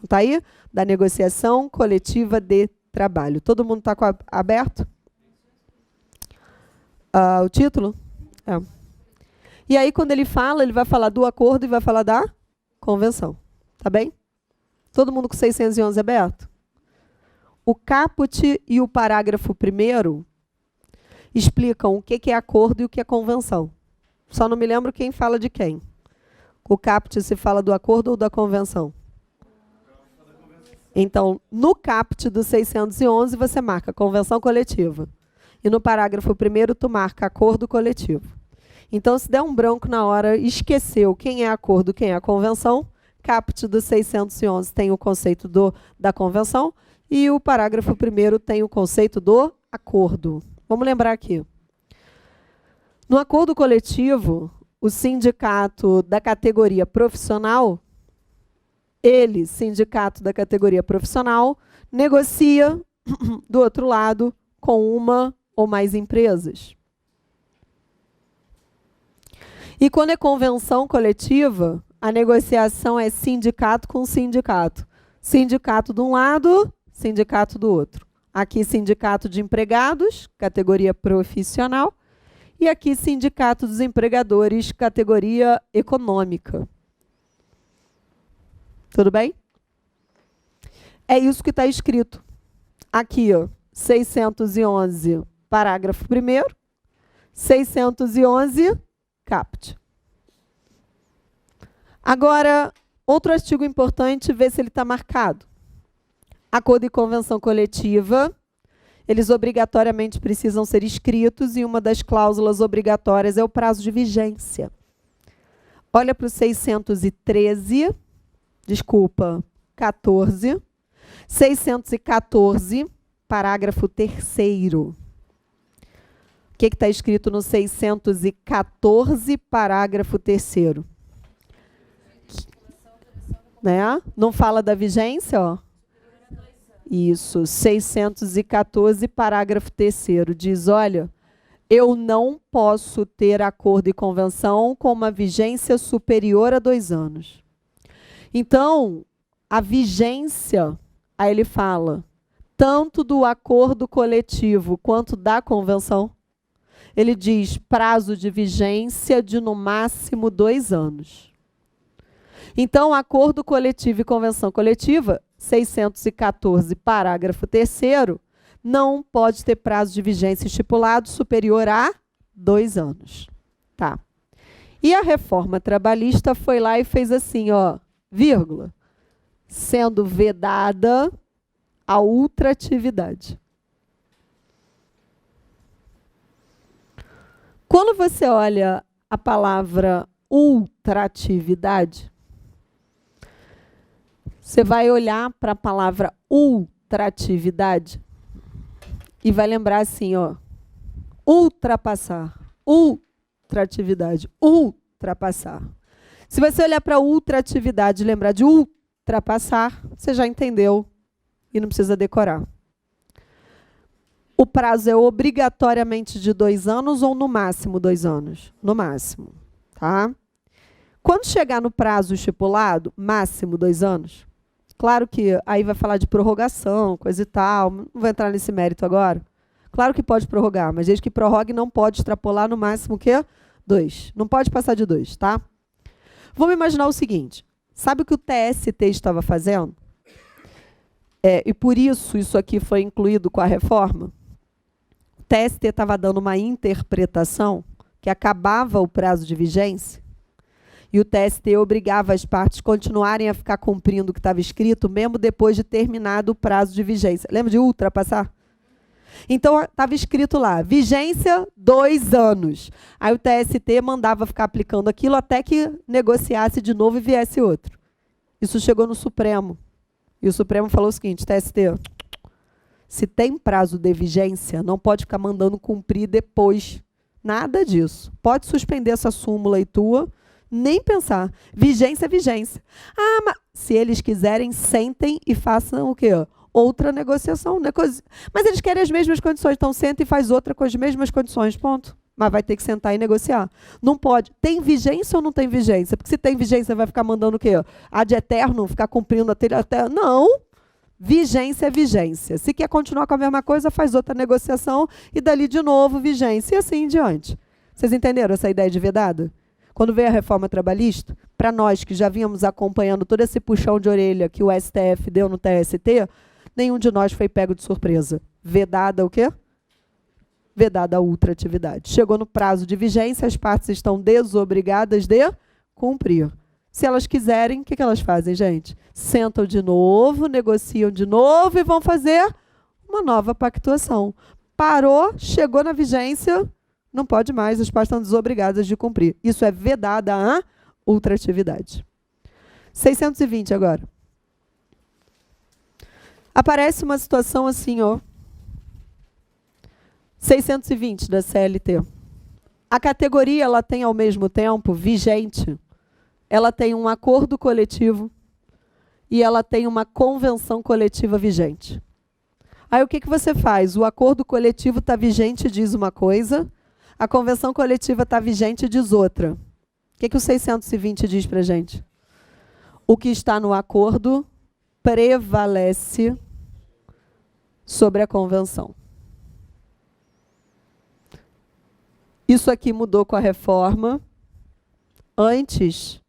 Está aí? Da negociação coletiva de trabalho. Todo mundo está aberto? O título? É. E aí, quando ele vai falar do acordo e vai falar da convenção. Tá bem? Todo mundo com 611 aberto? O caput e o parágrafo 1º explicam o que é acordo e o que é convenção. Só não me lembro quem fala de quem. O caput se fala do acordo ou da convenção? Então, no caput do 611, você marca convenção coletiva. E no parágrafo 1º, tu marca acordo coletivo. Então, se der um branco na hora, esqueceu quem é acordo, quem é a convenção, caput do 611 tem o conceito da convenção e o parágrafo 1º tem o conceito do acordo. Vamos lembrar aqui. No acordo coletivo, o sindicato da categoria profissional, sindicato da categoria profissional, negocia, do outro lado, com uma ou mais empresas. E quando é convenção coletiva, a negociação é sindicato com sindicato. Sindicato de um lado, sindicato do outro. Aqui, sindicato de empregados, categoria profissional. E aqui, sindicato dos empregadores, categoria econômica. Tudo bem? É isso que está escrito. Aqui, ó, 611, parágrafo 1º. 611, caput. Agora, outro artigo importante, ver se ele está marcado. Acordo e convenção coletiva, eles obrigatoriamente precisam ser escritos e uma das cláusulas obrigatórias é o prazo de vigência. Olha para o 613, desculpa, 14. 614, parágrafo 3º. O que está escrito no 614, parágrafo 3º? Né? Não fala da vigência, ó? Isso, 614, parágrafo 3º, diz, olha, eu não posso ter acordo e convenção com uma vigência superior a 2 anos. Então, a vigência, aí ele fala, tanto do acordo coletivo quanto da convenção, ele diz prazo de vigência de no máximo 2 anos. Então, acordo coletivo e convenção coletiva, 614, parágrafo 3º, não pode ter prazo de vigência estipulado superior a 2 anos. Tá. E a reforma trabalhista foi lá e fez assim, ó, vírgula, sendo vedada a ultratividade. Quando você olha a palavra ultratividade, você vai olhar para a palavra ultratividade e vai lembrar assim, ó, ultrapassar, ultratividade, ultrapassar. Se você olhar para ultratividade e lembrar de ultrapassar, você já entendeu e não precisa decorar. O prazo é obrigatoriamente de 2 anos ou no máximo 2 anos? No máximo, tá? Quando chegar no prazo estipulado, máximo 2 anos, claro que aí vai falar de prorrogação, coisa e tal, não vou entrar nesse mérito agora. Claro que pode prorrogar, mas desde que prorrogue não pode extrapolar no máximo o quê? 2. Não pode passar de 2, tá? Vamos imaginar o seguinte. Sabe o que o TST estava fazendo? E por isso aqui foi incluído com a reforma. O TST estava dando uma interpretação que acabava o prazo de vigência e o TST obrigava as partes a continuarem a ficar cumprindo o que estava escrito, mesmo depois de terminado o prazo de vigência. Lembra de ultrapassar? Então, estava escrito lá, vigência 2 anos. Aí o TST mandava ficar aplicando aquilo até que negociasse de novo e viesse outro. Isso chegou no Supremo. E o Supremo falou o seguinte, TST, se tem prazo de vigência, não pode ficar mandando cumprir depois. Nada disso. Pode suspender essa súmula aí tua, nem pensar. Vigência é vigência. Ah, mas se eles quiserem, sentem e façam o quê? Outra negociação. Mas eles querem as mesmas condições, então senta e faz outra com as mesmas condições, ponto. Mas vai ter que sentar e negociar. Não pode. Tem vigência ou não tem vigência? Porque se tem vigência, vai ficar mandando o quê? Ad eterno, ficar cumprindo até... Não. Vigência é vigência. Se quer continuar com a mesma coisa, faz outra negociação e dali de novo vigência e assim em diante. Vocês entenderam essa ideia de vedado? Quando veio a reforma trabalhista, para nós que já vínhamos acompanhando todo esse puxão de orelha que o STF deu no TST, nenhum de nós foi pego de surpresa. Vedada o quê? Vedada a ultratividade. Chegou no prazo de vigência, as partes estão desobrigadas de cumprir. Se elas quiserem, o que elas fazem, gente? Sentam de novo, negociam de novo e vão fazer uma nova pactuação. Parou, chegou na vigência, não pode mais, as partes estão desobrigadas de cumprir. Isso é vedada a ultratividade. 620 agora. Aparece uma situação assim, ó. 620 da CLT. A categoria, ela tem ao mesmo tempo, vigente, ela tem um acordo coletivo e ela tem uma convenção coletiva vigente. Aí o que você faz? O acordo coletivo está vigente e diz uma coisa, a convenção coletiva está vigente e diz outra. O que o 620 diz para a gente? O que está no acordo prevalece sobre a convenção. Isso aqui mudou com a reforma. Antes,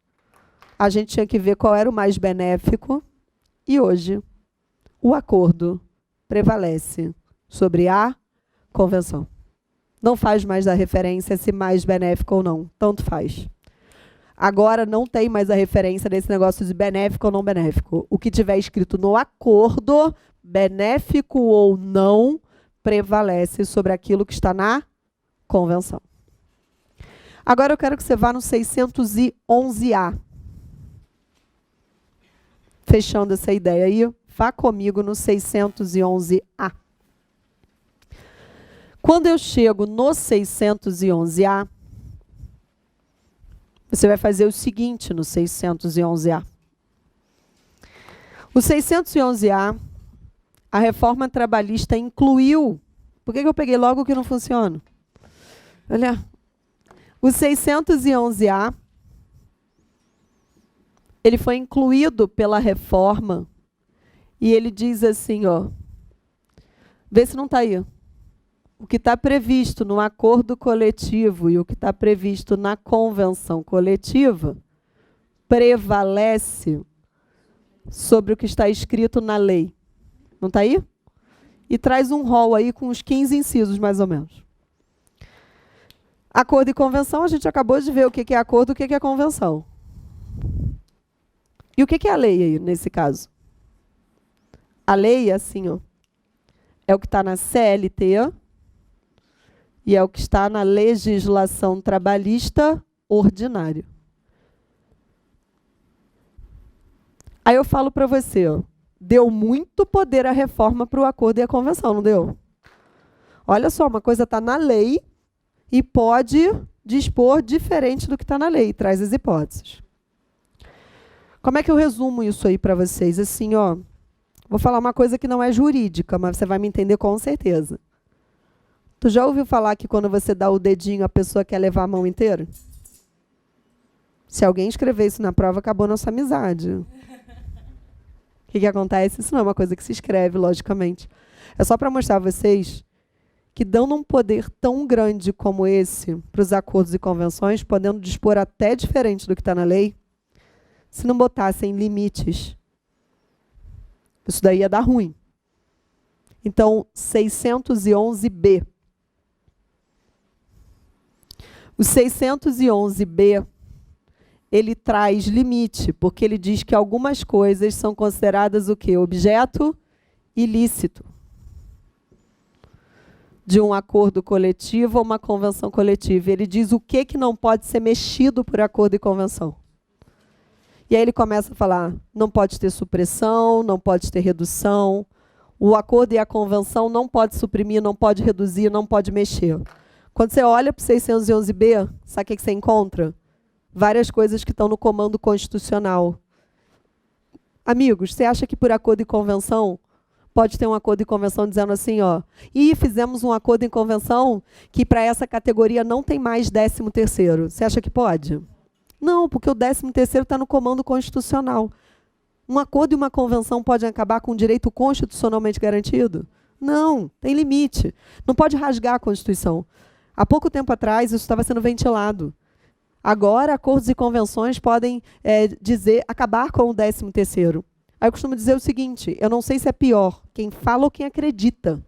a gente tinha que ver qual era o mais benéfico e hoje o acordo prevalece sobre a convenção. Não faz mais a referência se mais benéfico ou não, tanto faz. Agora não tem mais a referência desse negócio de benéfico ou não benéfico. O que tiver escrito no acordo, benéfico ou não, prevalece sobre aquilo que está na convenção. Agora eu quero que você vá no 611A. Fechando essa ideia aí, vá comigo no 611A. Quando eu chego no 611A, você vai fazer o seguinte no 611A. O 611A, a reforma trabalhista incluiu... Por que eu peguei logo o que não funciona? Olha, o 611A, ele foi incluído pela reforma e ele diz assim, ó, vê se não está aí. O que está previsto no acordo coletivo e o que está previsto na convenção coletiva prevalece sobre o que está escrito na lei. Não está aí? E traz um rol aí com uns 15 incisos, mais ou menos. Acordo e convenção, a gente acabou de ver o que é acordo e o que é convenção. E o que é a lei aí, nesse caso? A lei, assim, ó, é o que está na CLT e é o que está na legislação trabalhista ordinária. Aí eu falo para você, ó, deu muito poder a reforma para o acordo e a convenção, não deu? Olha só, uma coisa está na lei e pode dispor diferente do que está na lei, traz as hipóteses. Como é que eu resumo isso aí para vocês? Assim, ó, vou falar uma coisa que não é jurídica, mas você vai me entender com certeza. Tu já ouviu falar que quando você dá o dedinho, a pessoa quer levar a mão inteira? Se alguém escrever isso na prova, acabou nossa amizade. O que acontece? Isso não é uma coisa que se escreve, logicamente. É só para mostrar a vocês que dando um poder tão grande como esse para os acordos e convenções, podendo dispor até diferente do que está na lei, se não botassem limites, isso daí ia dar ruim. Então, 611B. O 611B, ele traz limite, porque ele diz que algumas coisas são consideradas o quê? Objeto ilícito de um acordo coletivo ou uma convenção coletiva. Ele diz o que não pode ser mexido por acordo e convenção. E aí ele começa a falar, não pode ter supressão, não pode ter redução, o acordo e a convenção não pode suprimir, não pode reduzir, não pode mexer. Quando você olha para o 611B, sabe o que você encontra? Várias coisas que estão no comando constitucional. Amigos, você acha que por acordo e convenção pode ter um acordo e convenção dizendo assim, ó, e fizemos um acordo em convenção que para essa categoria não tem mais 13º. Você acha que pode? Não, porque o 13º está no comando constitucional. Um acordo e uma convenção podem acabar com um direito constitucionalmente garantido? Não, tem limite. Não pode rasgar a Constituição. Há pouco tempo atrás, isso estava sendo ventilado. Agora, acordos e convenções podem acabar com o 13º. Aí eu costumo dizer o seguinte, eu não sei se é pior, quem fala ou quem acredita.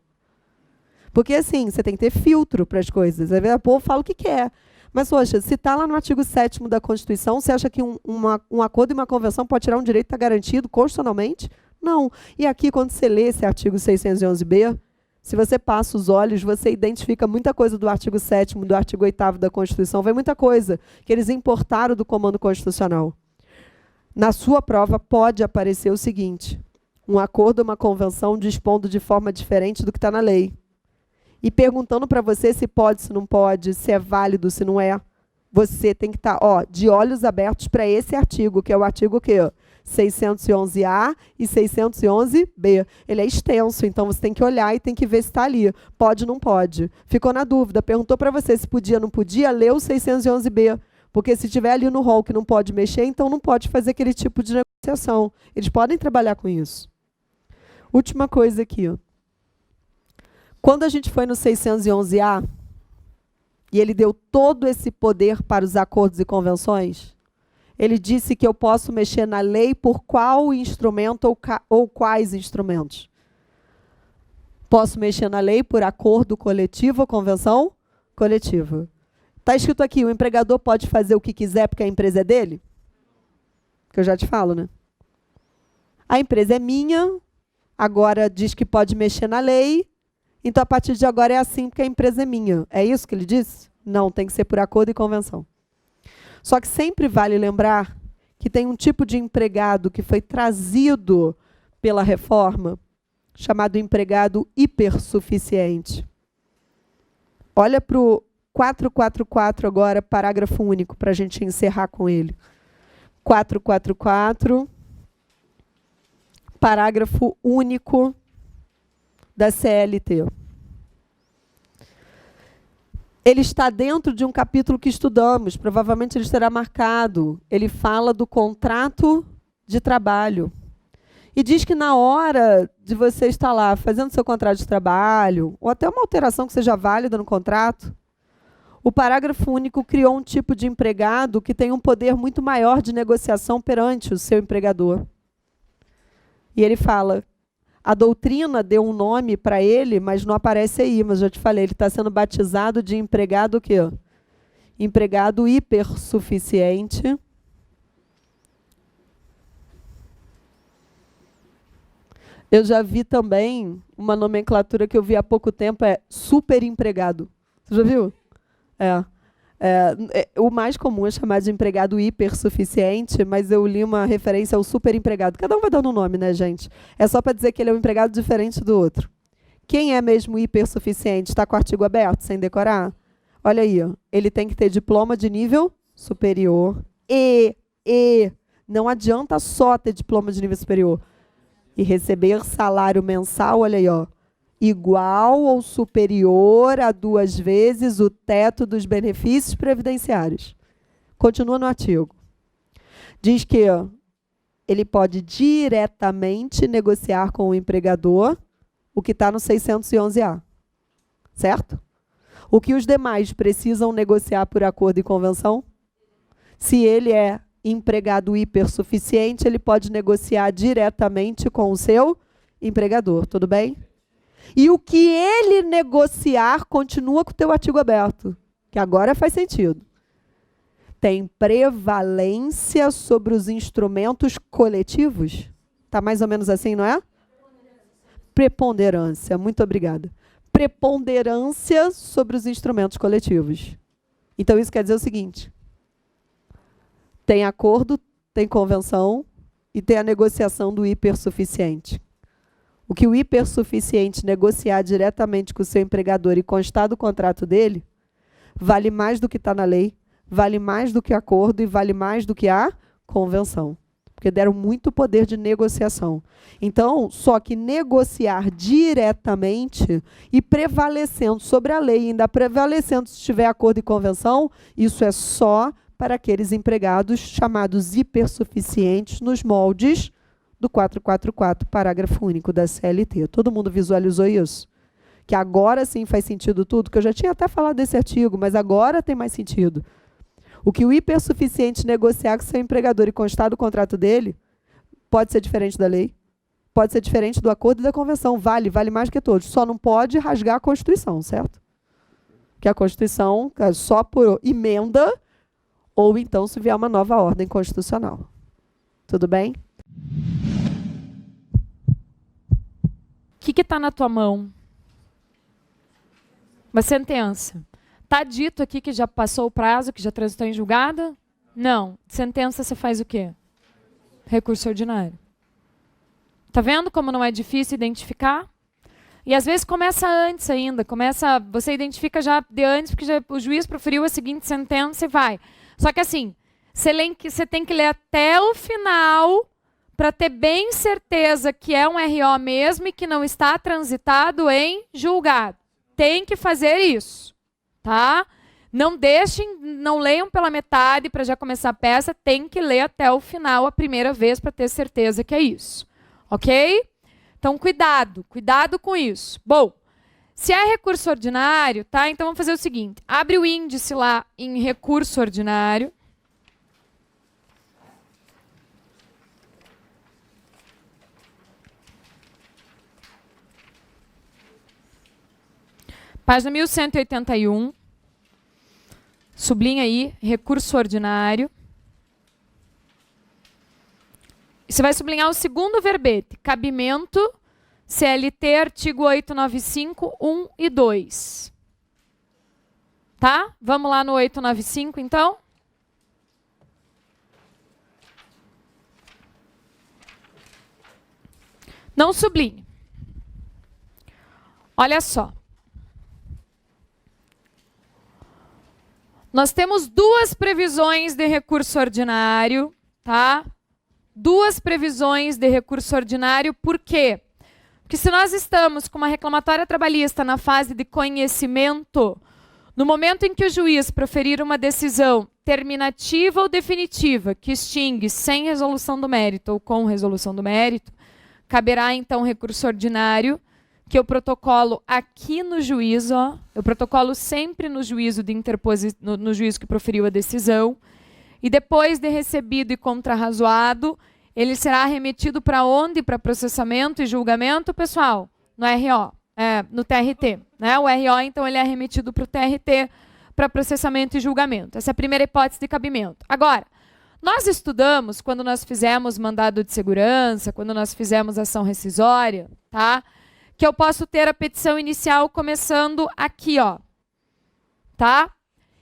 Porque, assim, você tem que ter filtro para as coisas. Aí o povo fala o que quer. Mas, poxa, se está lá no artigo 7º da Constituição, você acha que um acordo e uma convenção pode tirar um direito que está garantido constitucionalmente? Não. E aqui, quando você lê esse artigo 611B, se você passa os olhos, você identifica muita coisa do artigo 7º, do artigo 8º da Constituição, vem muita coisa que eles importaram do comando constitucional. Na sua prova pode aparecer o seguinte, um acordo ou uma convenção dispondo de forma diferente do que está na lei. E perguntando para você se pode, se não pode, se é válido, se não é. Você tem que estar de olhos abertos para esse artigo, que é o artigo 611A e 611B. Ele é extenso, então você tem que olhar e tem que ver se está ali. Pode, não pode. Ficou na dúvida, perguntou para você se podia, não podia, lê o 611B. Porque se tiver ali no rol que não pode mexer, então não pode fazer aquele tipo de negociação. Eles podem trabalhar com isso. Última coisa aqui, Quando a gente foi no 611A, e ele deu todo esse poder para os acordos e convenções, ele disse que eu posso mexer na lei por qual instrumento ou quais instrumentos. Posso mexer na lei por acordo coletivo ou convenção coletiva. Está escrito aqui, o empregador pode fazer o que quiser porque a empresa é dele? Que eu já te falo, né? A empresa é minha, agora diz que pode mexer na lei, então, a partir de agora é assim, porque a empresa é minha. É isso que ele disse? Não, tem que ser por acordo e convenção. Só que sempre vale lembrar que tem um tipo de empregado que foi trazido pela reforma, chamado empregado hipersuficiente. Olha para o 444 agora, parágrafo único, para a gente encerrar com ele. 444, parágrafo único da CLT. Ele está dentro de um capítulo que estudamos, provavelmente ele estará marcado. Ele fala do contrato de trabalho. E diz que na hora de você estar lá fazendo seu contrato de trabalho, ou até uma alteração que seja válida no contrato, o parágrafo único criou um tipo de empregado que tem um poder muito maior de negociação perante o seu empregador. E ele fala, a doutrina deu um nome para ele, mas não aparece aí, mas eu te falei, ele está sendo batizado de empregado o quê? Empregado hipersuficiente. Eu já vi também uma nomenclatura que eu vi há pouco tempo, é superempregado. Você já viu? O mais comum é chamar de empregado hipersuficiente, mas eu li uma referência ao superempregado. Cada um vai dando um nome, né, gente? É só para dizer que ele é um empregado diferente do outro. Quem é mesmo hipersuficiente? Está com o artigo aberto, sem decorar? Olha aí, ele tem que ter diploma de nível superior e não adianta só ter diploma de nível superior. E receber salário mensal, olha aí, igual ou superior a 2 vezes o teto dos benefícios previdenciários. Continua no artigo. Diz que ele pode diretamente negociar com o empregador o que está no 611A. certo? O que os demais precisam negociar por acordo e convenção? Se ele é empregado hipersuficiente, ele pode negociar diretamente com o seu empregador, tudo bem? E o que ele negociar continua com o teu artigo aberto, que agora faz sentido. Tem prevalência sobre os instrumentos coletivos? Está mais ou menos assim, não é? Preponderância, muito obrigada. Preponderância sobre os instrumentos coletivos. Então, isso quer dizer o seguinte: tem acordo, tem convenção e tem a negociação do hipersuficiente. O que o hipersuficiente negociar diretamente com o seu empregador e constar do contrato dele, vale mais do que está na lei, vale mais do que acordo e vale mais do que a convenção. Porque deram muito poder de negociação. Então, só que negociar diretamente e prevalecendo sobre a lei, ainda prevalecendo se tiver acordo e convenção, isso é só para aqueles empregados chamados hipersuficientes nos moldes do 444, parágrafo único da CLT. Todo mundo visualizou isso? Que agora sim faz sentido tudo, que eu já tinha até falado desse artigo, mas agora tem mais sentido. O que o hipersuficiente negociar com seu empregador e constar do contrato dele, pode ser diferente da lei, pode ser diferente do acordo e da convenção, vale mais que todos. Só não pode rasgar a Constituição, certo? Que a Constituição é só por emenda, ou então se vier uma nova ordem constitucional. Tudo bem? O que está na tua mão? Uma sentença. Está dito aqui que já passou o prazo, que já transitou em julgado? Não. Sentença você faz o quê? Recurso ordinário. Tá vendo como não é difícil identificar? E às vezes começa antes ainda. Você identifica já de antes, porque o juiz proferiu a seguinte sentença e vai. Só que assim, você tem que ler até o final para ter bem certeza que é um RO mesmo e que não está transitado em julgado. Tem que fazer isso. Tá? Não leiam pela metade para já começar a peça, tem que ler até o final a primeira vez para ter certeza que é isso. Ok? Então, cuidado com isso. Bom, se é recurso ordinário, tá? Então vamos fazer o seguinte, abre o índice lá em recurso ordinário. Página 1181. Sublinha aí, recurso ordinário. Você vai sublinhar o segundo verbete, cabimento, CLT, artigo 895, 1 e 2. Tá? Vamos lá no 895, então? Não sublinhe. Olha só. Nós temos duas previsões de recurso ordinário, tá? Duas previsões de recurso ordinário, por quê? Porque se nós estamos com uma reclamatória trabalhista na fase de conhecimento, no momento em que o juiz proferir uma decisão terminativa ou definitiva, que extingue sem resolução do mérito ou com resolução do mérito, caberá então recurso ordinário, que eu protocolo aqui no juízo, ó, eu protocolo sempre no juízo de no juízo que proferiu a decisão, e depois de recebido e contrarrazoado, ele será remetido para onde? Para processamento e julgamento, pessoal? No RO, no TRT. Né? O RO, então, ele é remetido para o TRT, para processamento e julgamento. Essa é a primeira hipótese de cabimento. Agora, nós estudamos, quando nós fizemos mandado de segurança, quando nós fizemos ação rescisória, tá? Que eu posso ter a petição inicial começando aqui, ó. Tá?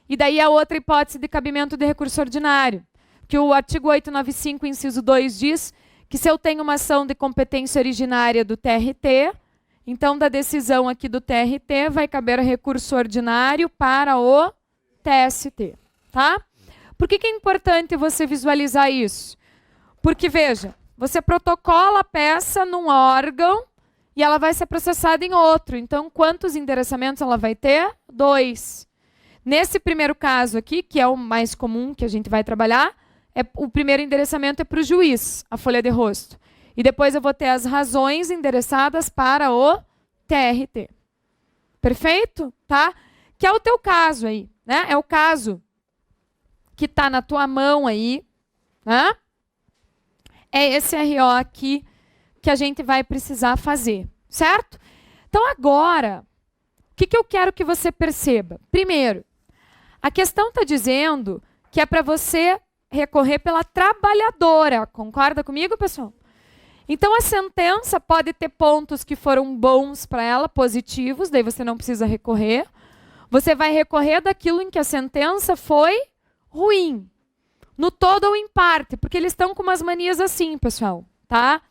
E daí a outra hipótese de cabimento de recurso ordinário, que o artigo 895, inciso 2, diz que se eu tenho uma ação de competência originária do TRT, então da decisão aqui do TRT vai caber recurso ordinário para o TST. Tá? Por que é importante você visualizar isso? Porque, veja, você protocola a peça num órgão e ela vai ser processada em outro. Então, quantos endereçamentos ela vai ter? 2. Nesse primeiro caso aqui, que é o mais comum que a gente vai trabalhar, o primeiro endereçamento é para o juiz, a folha de rosto. E depois eu vou ter as razões endereçadas para o TRT. Perfeito? Tá? Que é o teu caso aí, né? É o caso que está na tua mão aí, né? É esse RO aqui que a gente vai precisar fazer, certo? Então agora, o que eu quero que você perceba? Primeiro, a questão está dizendo que é para você recorrer pela trabalhadora. Concorda comigo, pessoal? Então, a sentença pode ter pontos que foram bons para ela, positivos, daí você não precisa recorrer. Você vai recorrer daquilo em que a sentença foi ruim. No todo ou em parte, porque eles estão com umas manias assim, pessoal, tá?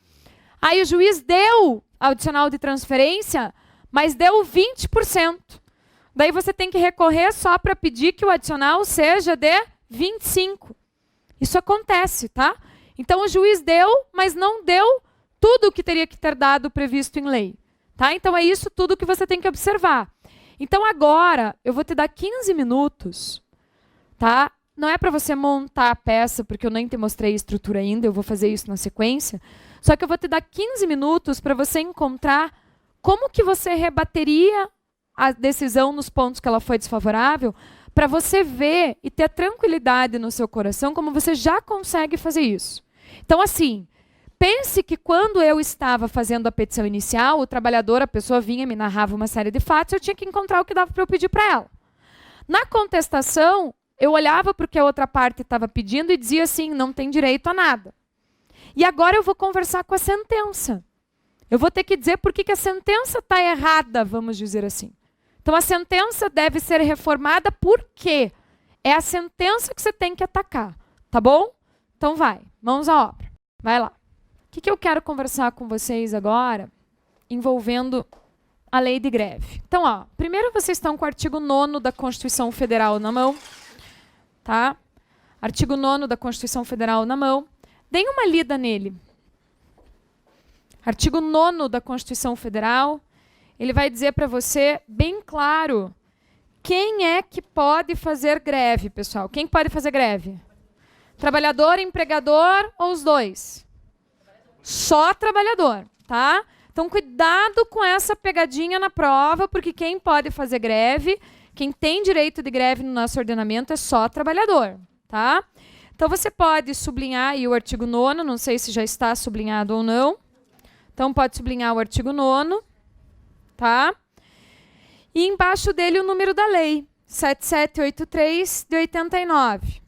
Aí o juiz deu adicional de transferência, mas deu 20%. Daí você tem que recorrer só para pedir que o adicional seja de 25%. Isso acontece, tá? Então o juiz deu, mas não deu tudo o que teria que ter dado previsto em lei. Tá? Então é isso tudo que você tem que observar. Então agora eu vou te dar 15 minutos, tá? Não é para você montar a peça, porque eu nem te mostrei a estrutura ainda, eu vou fazer isso na sequência. Só que eu vou te dar 15 minutos para você encontrar como que você rebateria a decisão nos pontos que ela foi desfavorável, para você ver e ter tranquilidade no seu coração como você já consegue fazer isso. Então, assim, pense que quando eu estava fazendo a petição inicial, o trabalhador, a pessoa vinha, me narrava uma série de fatos, eu tinha que encontrar o que dava para eu pedir para ela. Na contestação, eu olhava para o que a outra parte estava pedindo e dizia assim, não tem direito a nada. E agora eu vou conversar com a sentença. Eu vou ter que dizer por que a sentença está errada, vamos dizer assim. Então, a sentença deve ser reformada porque é a sentença que você tem que atacar, tá bom? Então, vai, mãos à obra. Vai lá. O que eu quero conversar com vocês agora, envolvendo a lei de greve? Então, ó, primeiro vocês estão com o artigo 9º da Constituição Federal na mão, tá? Artigo 9º da Constituição Federal na mão. Deem uma lida nele. Artigo 9º da Constituição Federal. Ele vai dizer para você, bem claro, quem é que pode fazer greve, pessoal? Quem pode fazer greve? Trabalhador, empregador ou os dois? Só trabalhador, tá? Então, cuidado com essa pegadinha na prova, porque quem pode fazer greve, quem tem direito de greve no nosso ordenamento é só trabalhador, tá? Então, você pode sublinhar aí o artigo 9º, não sei se já está sublinhado ou não. Então, pode sublinhar o artigo 9º. Tá? E embaixo dele o número da lei, 7783 de 89.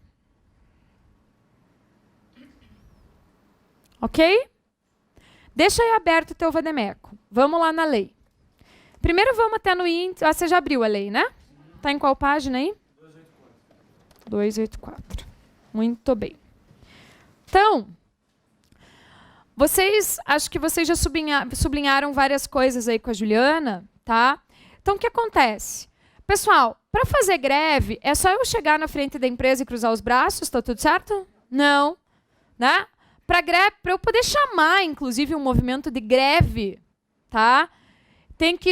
Ok? Deixa aí aberto o teu vademeco. Vamos lá na lei. Primeiro vamos até no índice. Ah, você já abriu a lei, né? Tá em qual página aí? 284. Muito bem. Então, acho que vocês já sublinharam várias coisas aí com a Juliana, tá? Então, o que acontece? Pessoal, para fazer greve, é só eu chegar na frente da empresa e cruzar os braços, tá tudo certo? Não, né? Para eu poder chamar, inclusive, um movimento de greve, tá?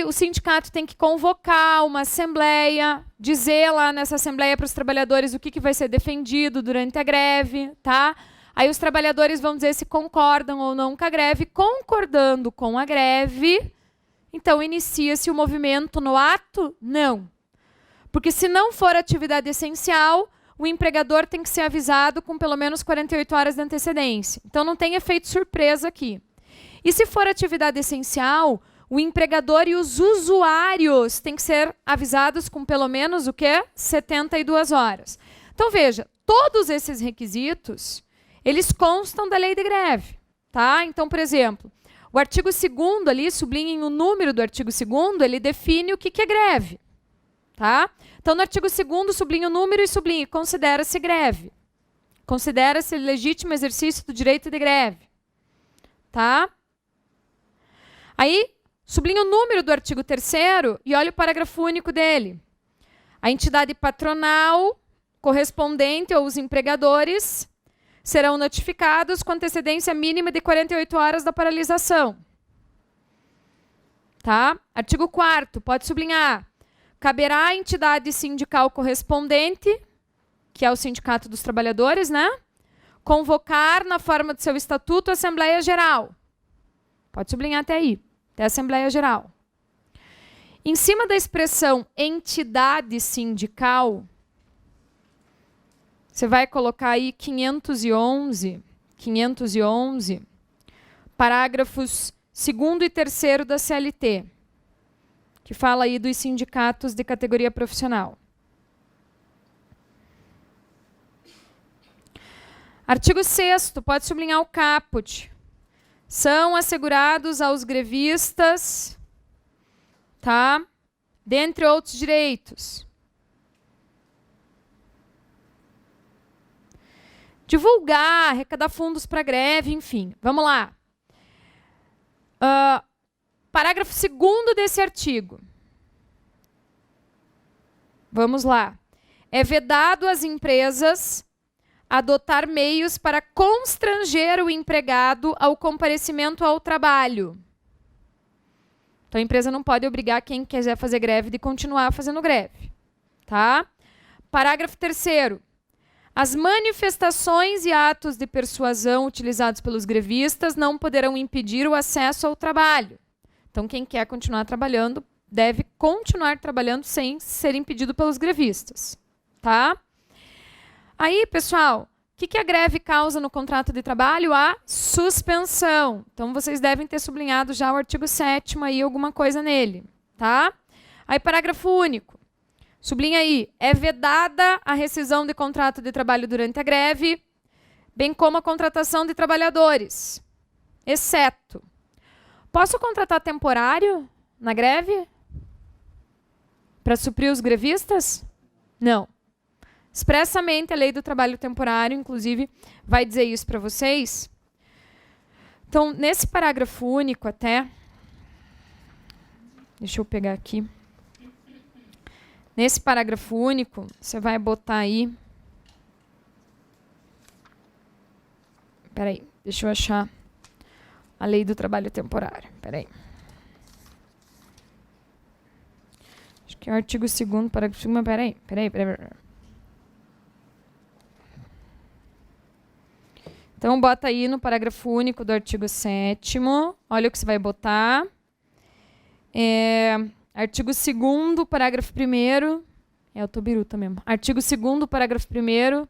O sindicato tem que convocar uma assembleia, dizer lá nessa assembleia para os trabalhadores o que vai ser defendido durante a greve, tá? Aí os trabalhadores vão dizer se concordam ou não com a greve. Concordando com a greve, então inicia-se o movimento no ato? Não. Porque se não for atividade essencial, o empregador tem que ser avisado com pelo menos 48 horas de antecedência. Então não tem efeito surpresa aqui. E se for atividade essencial, o empregador e os usuários têm que ser avisados com pelo menos o quê? 72 horas. Então veja, todos esses requisitos eles constam da lei de greve, tá? Então, por exemplo, o artigo 2º ali, sublinhem o número do artigo 2º, ele define o que é greve, tá? Então, no artigo 2º, sublinhe o número e sublinhe, considera-se greve. Considera-se legítimo exercício do direito de greve, tá? Aí, sublinhe o número do artigo 3º e olha o parágrafo único dele. A entidade patronal correspondente ou os empregadores serão notificados com antecedência mínima de 48 horas da paralisação. Tá? Artigo 4º, pode sublinhar. Caberá à entidade sindical correspondente, que é o Sindicato dos Trabalhadores, né? Convocar, na forma do seu estatuto, a Assembleia Geral. Pode sublinhar até aí, até a Assembleia Geral. Em cima da expressão entidade sindical, você vai colocar aí 511, parágrafos 2º e 3º da CLT, que fala aí dos sindicatos de categoria profissional. Artigo 6º, pode sublinhar o caput. São assegurados aos grevistas, tá? Dentre outros direitos. Divulgar, arrecadar fundos para greve, enfim. Vamos lá. Parágrafo 2º desse artigo. Vamos lá. É vedado às empresas adotar meios para constranger o empregado ao comparecimento ao trabalho. Então, a empresa não pode obrigar quem quiser fazer greve de continuar fazendo greve. Tá? Parágrafo 3º. As manifestações e atos de persuasão utilizados pelos grevistas não poderão impedir o acesso ao trabalho. Então, quem quer continuar trabalhando deve continuar trabalhando sem ser impedido pelos grevistas. Tá? Aí, pessoal, o que a greve causa no contrato de trabalho? A suspensão. Então, vocês devem ter sublinhado já o artigo 7º aí, alguma coisa nele. Tá? Aí, parágrafo único. Sublinha aí. É vedada a rescisão de contrato de trabalho durante a greve, bem como a contratação de trabalhadores, exceto. Posso contratar temporário na greve? Para suprir os grevistas? Não. Expressamente, a lei do trabalho temporário, inclusive, vai dizer isso para vocês. Então, nesse parágrafo único até... Deixa eu pegar aqui. Nesse parágrafo único, você vai botar aí... Espera aí, deixa eu achar a lei do trabalho temporário. Espera aí. Acho que é o artigo 2º, parágrafo 2º, mas espera aí. Então, bota aí no parágrafo único do artigo 7º. Olha o que você vai botar. Artigo 2º, parágrafo 1º. É o Tobiruta mesmo. Artigo 2º, parágrafo 1º.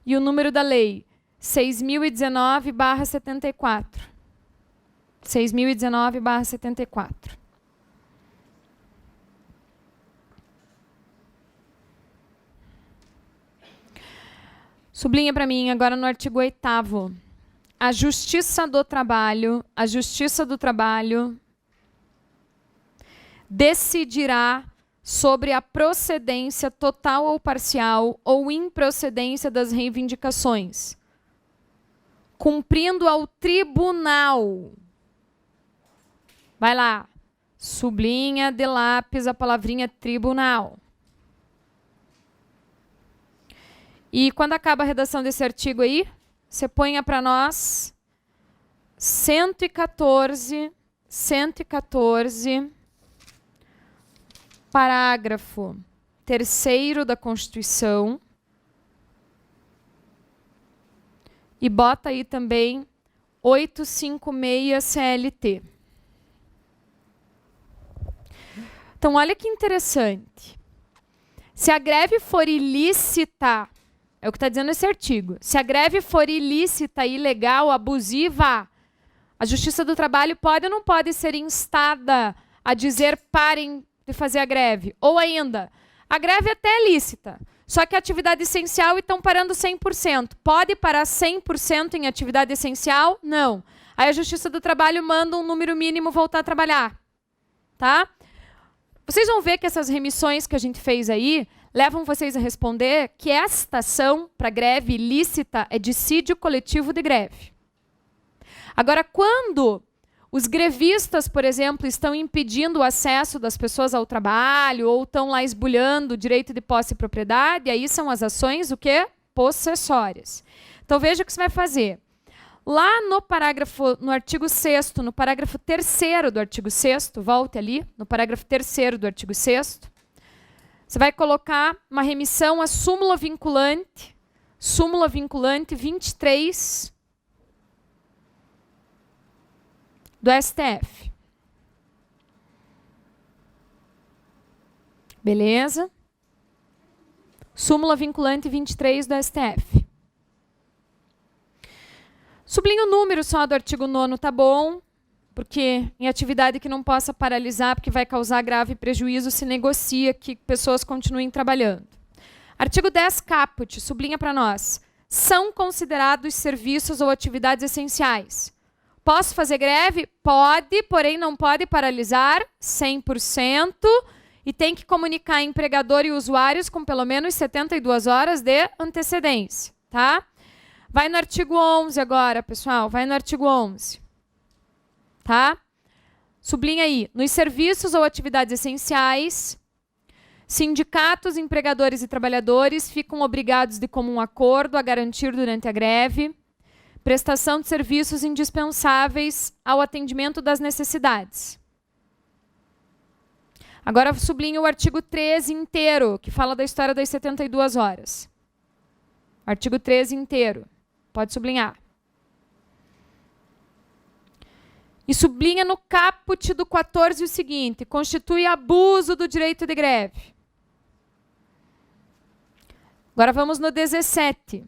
E o número da lei, 6.019/74. 6.019/74. Sublinha para mim agora no artigo 8º. A Justiça do Trabalho decidirá sobre a procedência total ou parcial ou improcedência das reivindicações, cumprindo ao tribunal. Vai lá, sublinha de lápis a palavrinha tribunal. E quando acaba a redação desse artigo aí, você põe para nós 114, parágrafo 3º da Constituição. E bota aí também 856 CLT. Então, olha que interessante. Se a greve for ilícita, é o que está dizendo esse artigo. Se a greve for ilícita, ilegal, abusiva, a Justiça do Trabalho pode ou não pode ser instada a dizer parem de fazer a greve? Ou ainda, a greve até é lícita, só que é atividade essencial e estão parando 100%. Pode parar 100% em atividade essencial? Não. Aí a Justiça do Trabalho manda um número mínimo voltar a trabalhar. Tá? Vocês vão ver que essas remissões que a gente fez aí levam vocês a responder que esta ação para greve ilícita é dissídio coletivo de greve. Agora, quando os grevistas, por exemplo, estão impedindo o acesso das pessoas ao trabalho ou estão lá esbulhando o direito de posse e propriedade, aí são as ações, o quê? Possessórias. Então, veja o que você vai fazer. Lá no artigo 6º, no parágrafo 3º do artigo 6º, volte ali, no parágrafo 3º do artigo 6º, você vai colocar uma remissão à súmula vinculante 23 do STF. Beleza? Súmula vinculante 23 do STF. Sublinho o número só do artigo 9º, tá bom? Porque em atividade que não possa paralisar, porque vai causar grave prejuízo, se negocia que pessoas continuem trabalhando. Artigo 10 caput, sublinha para nós. São considerados serviços ou atividades essenciais. Posso fazer greve? Pode, porém não pode paralisar 100%. E tem que comunicar empregador e usuários com pelo menos 72 horas de antecedência, tá? Vai no artigo 11 agora, pessoal. Vai no artigo 11. Tá? Sublinha aí. Nos serviços ou atividades essenciais, sindicatos, empregadores e trabalhadores ficam obrigados de comum acordo a garantir durante a greve prestação de serviços indispensáveis ao atendimento das necessidades. Agora sublinho o artigo 13 inteiro, que fala da história das 72 horas. Artigo 13 inteiro. Pode sublinhar. E sublinha no caput do 14 o seguinte: constitui abuso do direito de greve. Agora vamos no 17.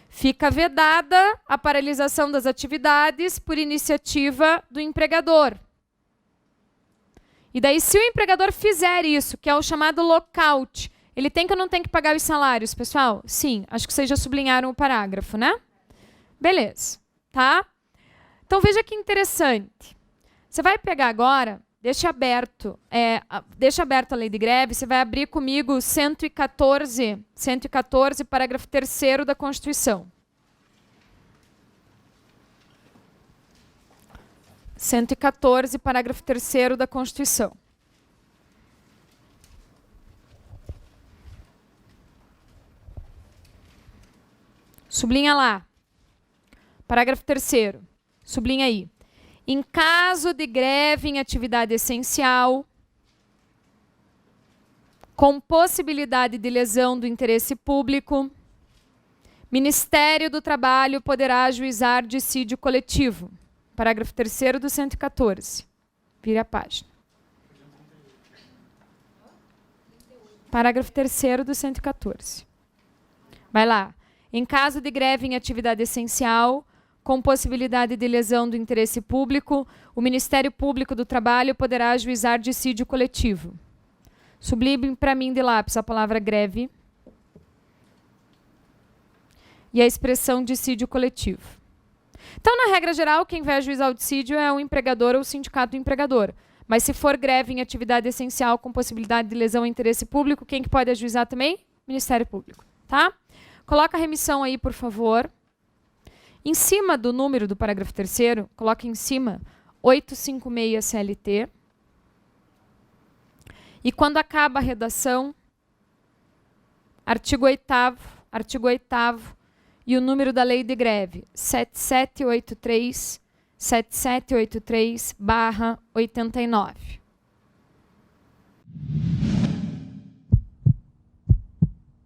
Fica vedada a paralisação das atividades por iniciativa do empregador. E daí, se o empregador fizer isso, que é o chamado lockout, ele tem que ou não tem que pagar os salários, pessoal? Sim, acho que vocês já sublinharam o parágrafo, né? Beleza, tá? Então, veja que interessante. Você vai pegar agora, deixa aberto a lei de greve, você vai abrir comigo 114, parágrafo 3º da Constituição. 114, parágrafo 3º da Constituição. Sublinha lá. Parágrafo 3º. Sublinha aí. Em caso de greve em atividade essencial, com possibilidade de lesão do interesse público, Ministério do Trabalho poderá ajuizar dissídio coletivo. Parágrafo 3º do 114. Vire a página. Parágrafo 3º do 114. Vai lá. Em caso de greve em atividade essencial, com possibilidade de lesão do interesse público, o Ministério Público do Trabalho poderá ajuizar dissídio coletivo. Sublinhe para mim de lápis a palavra greve e a expressão dissídio coletivo. Então, na regra geral, quem vai ajuizar o dissídio é o empregador ou o sindicato do empregador. Mas se for greve em atividade essencial com possibilidade de lesão ao interesse público, quem que pode ajuizar também? Ministério Público, tá? Coloca a remissão aí, por favor. Em cima do número do parágrafo 3º, coloca em cima 856 CLT. E quando acaba a redação, artigo 8º e o número da lei de greve, 7783/89.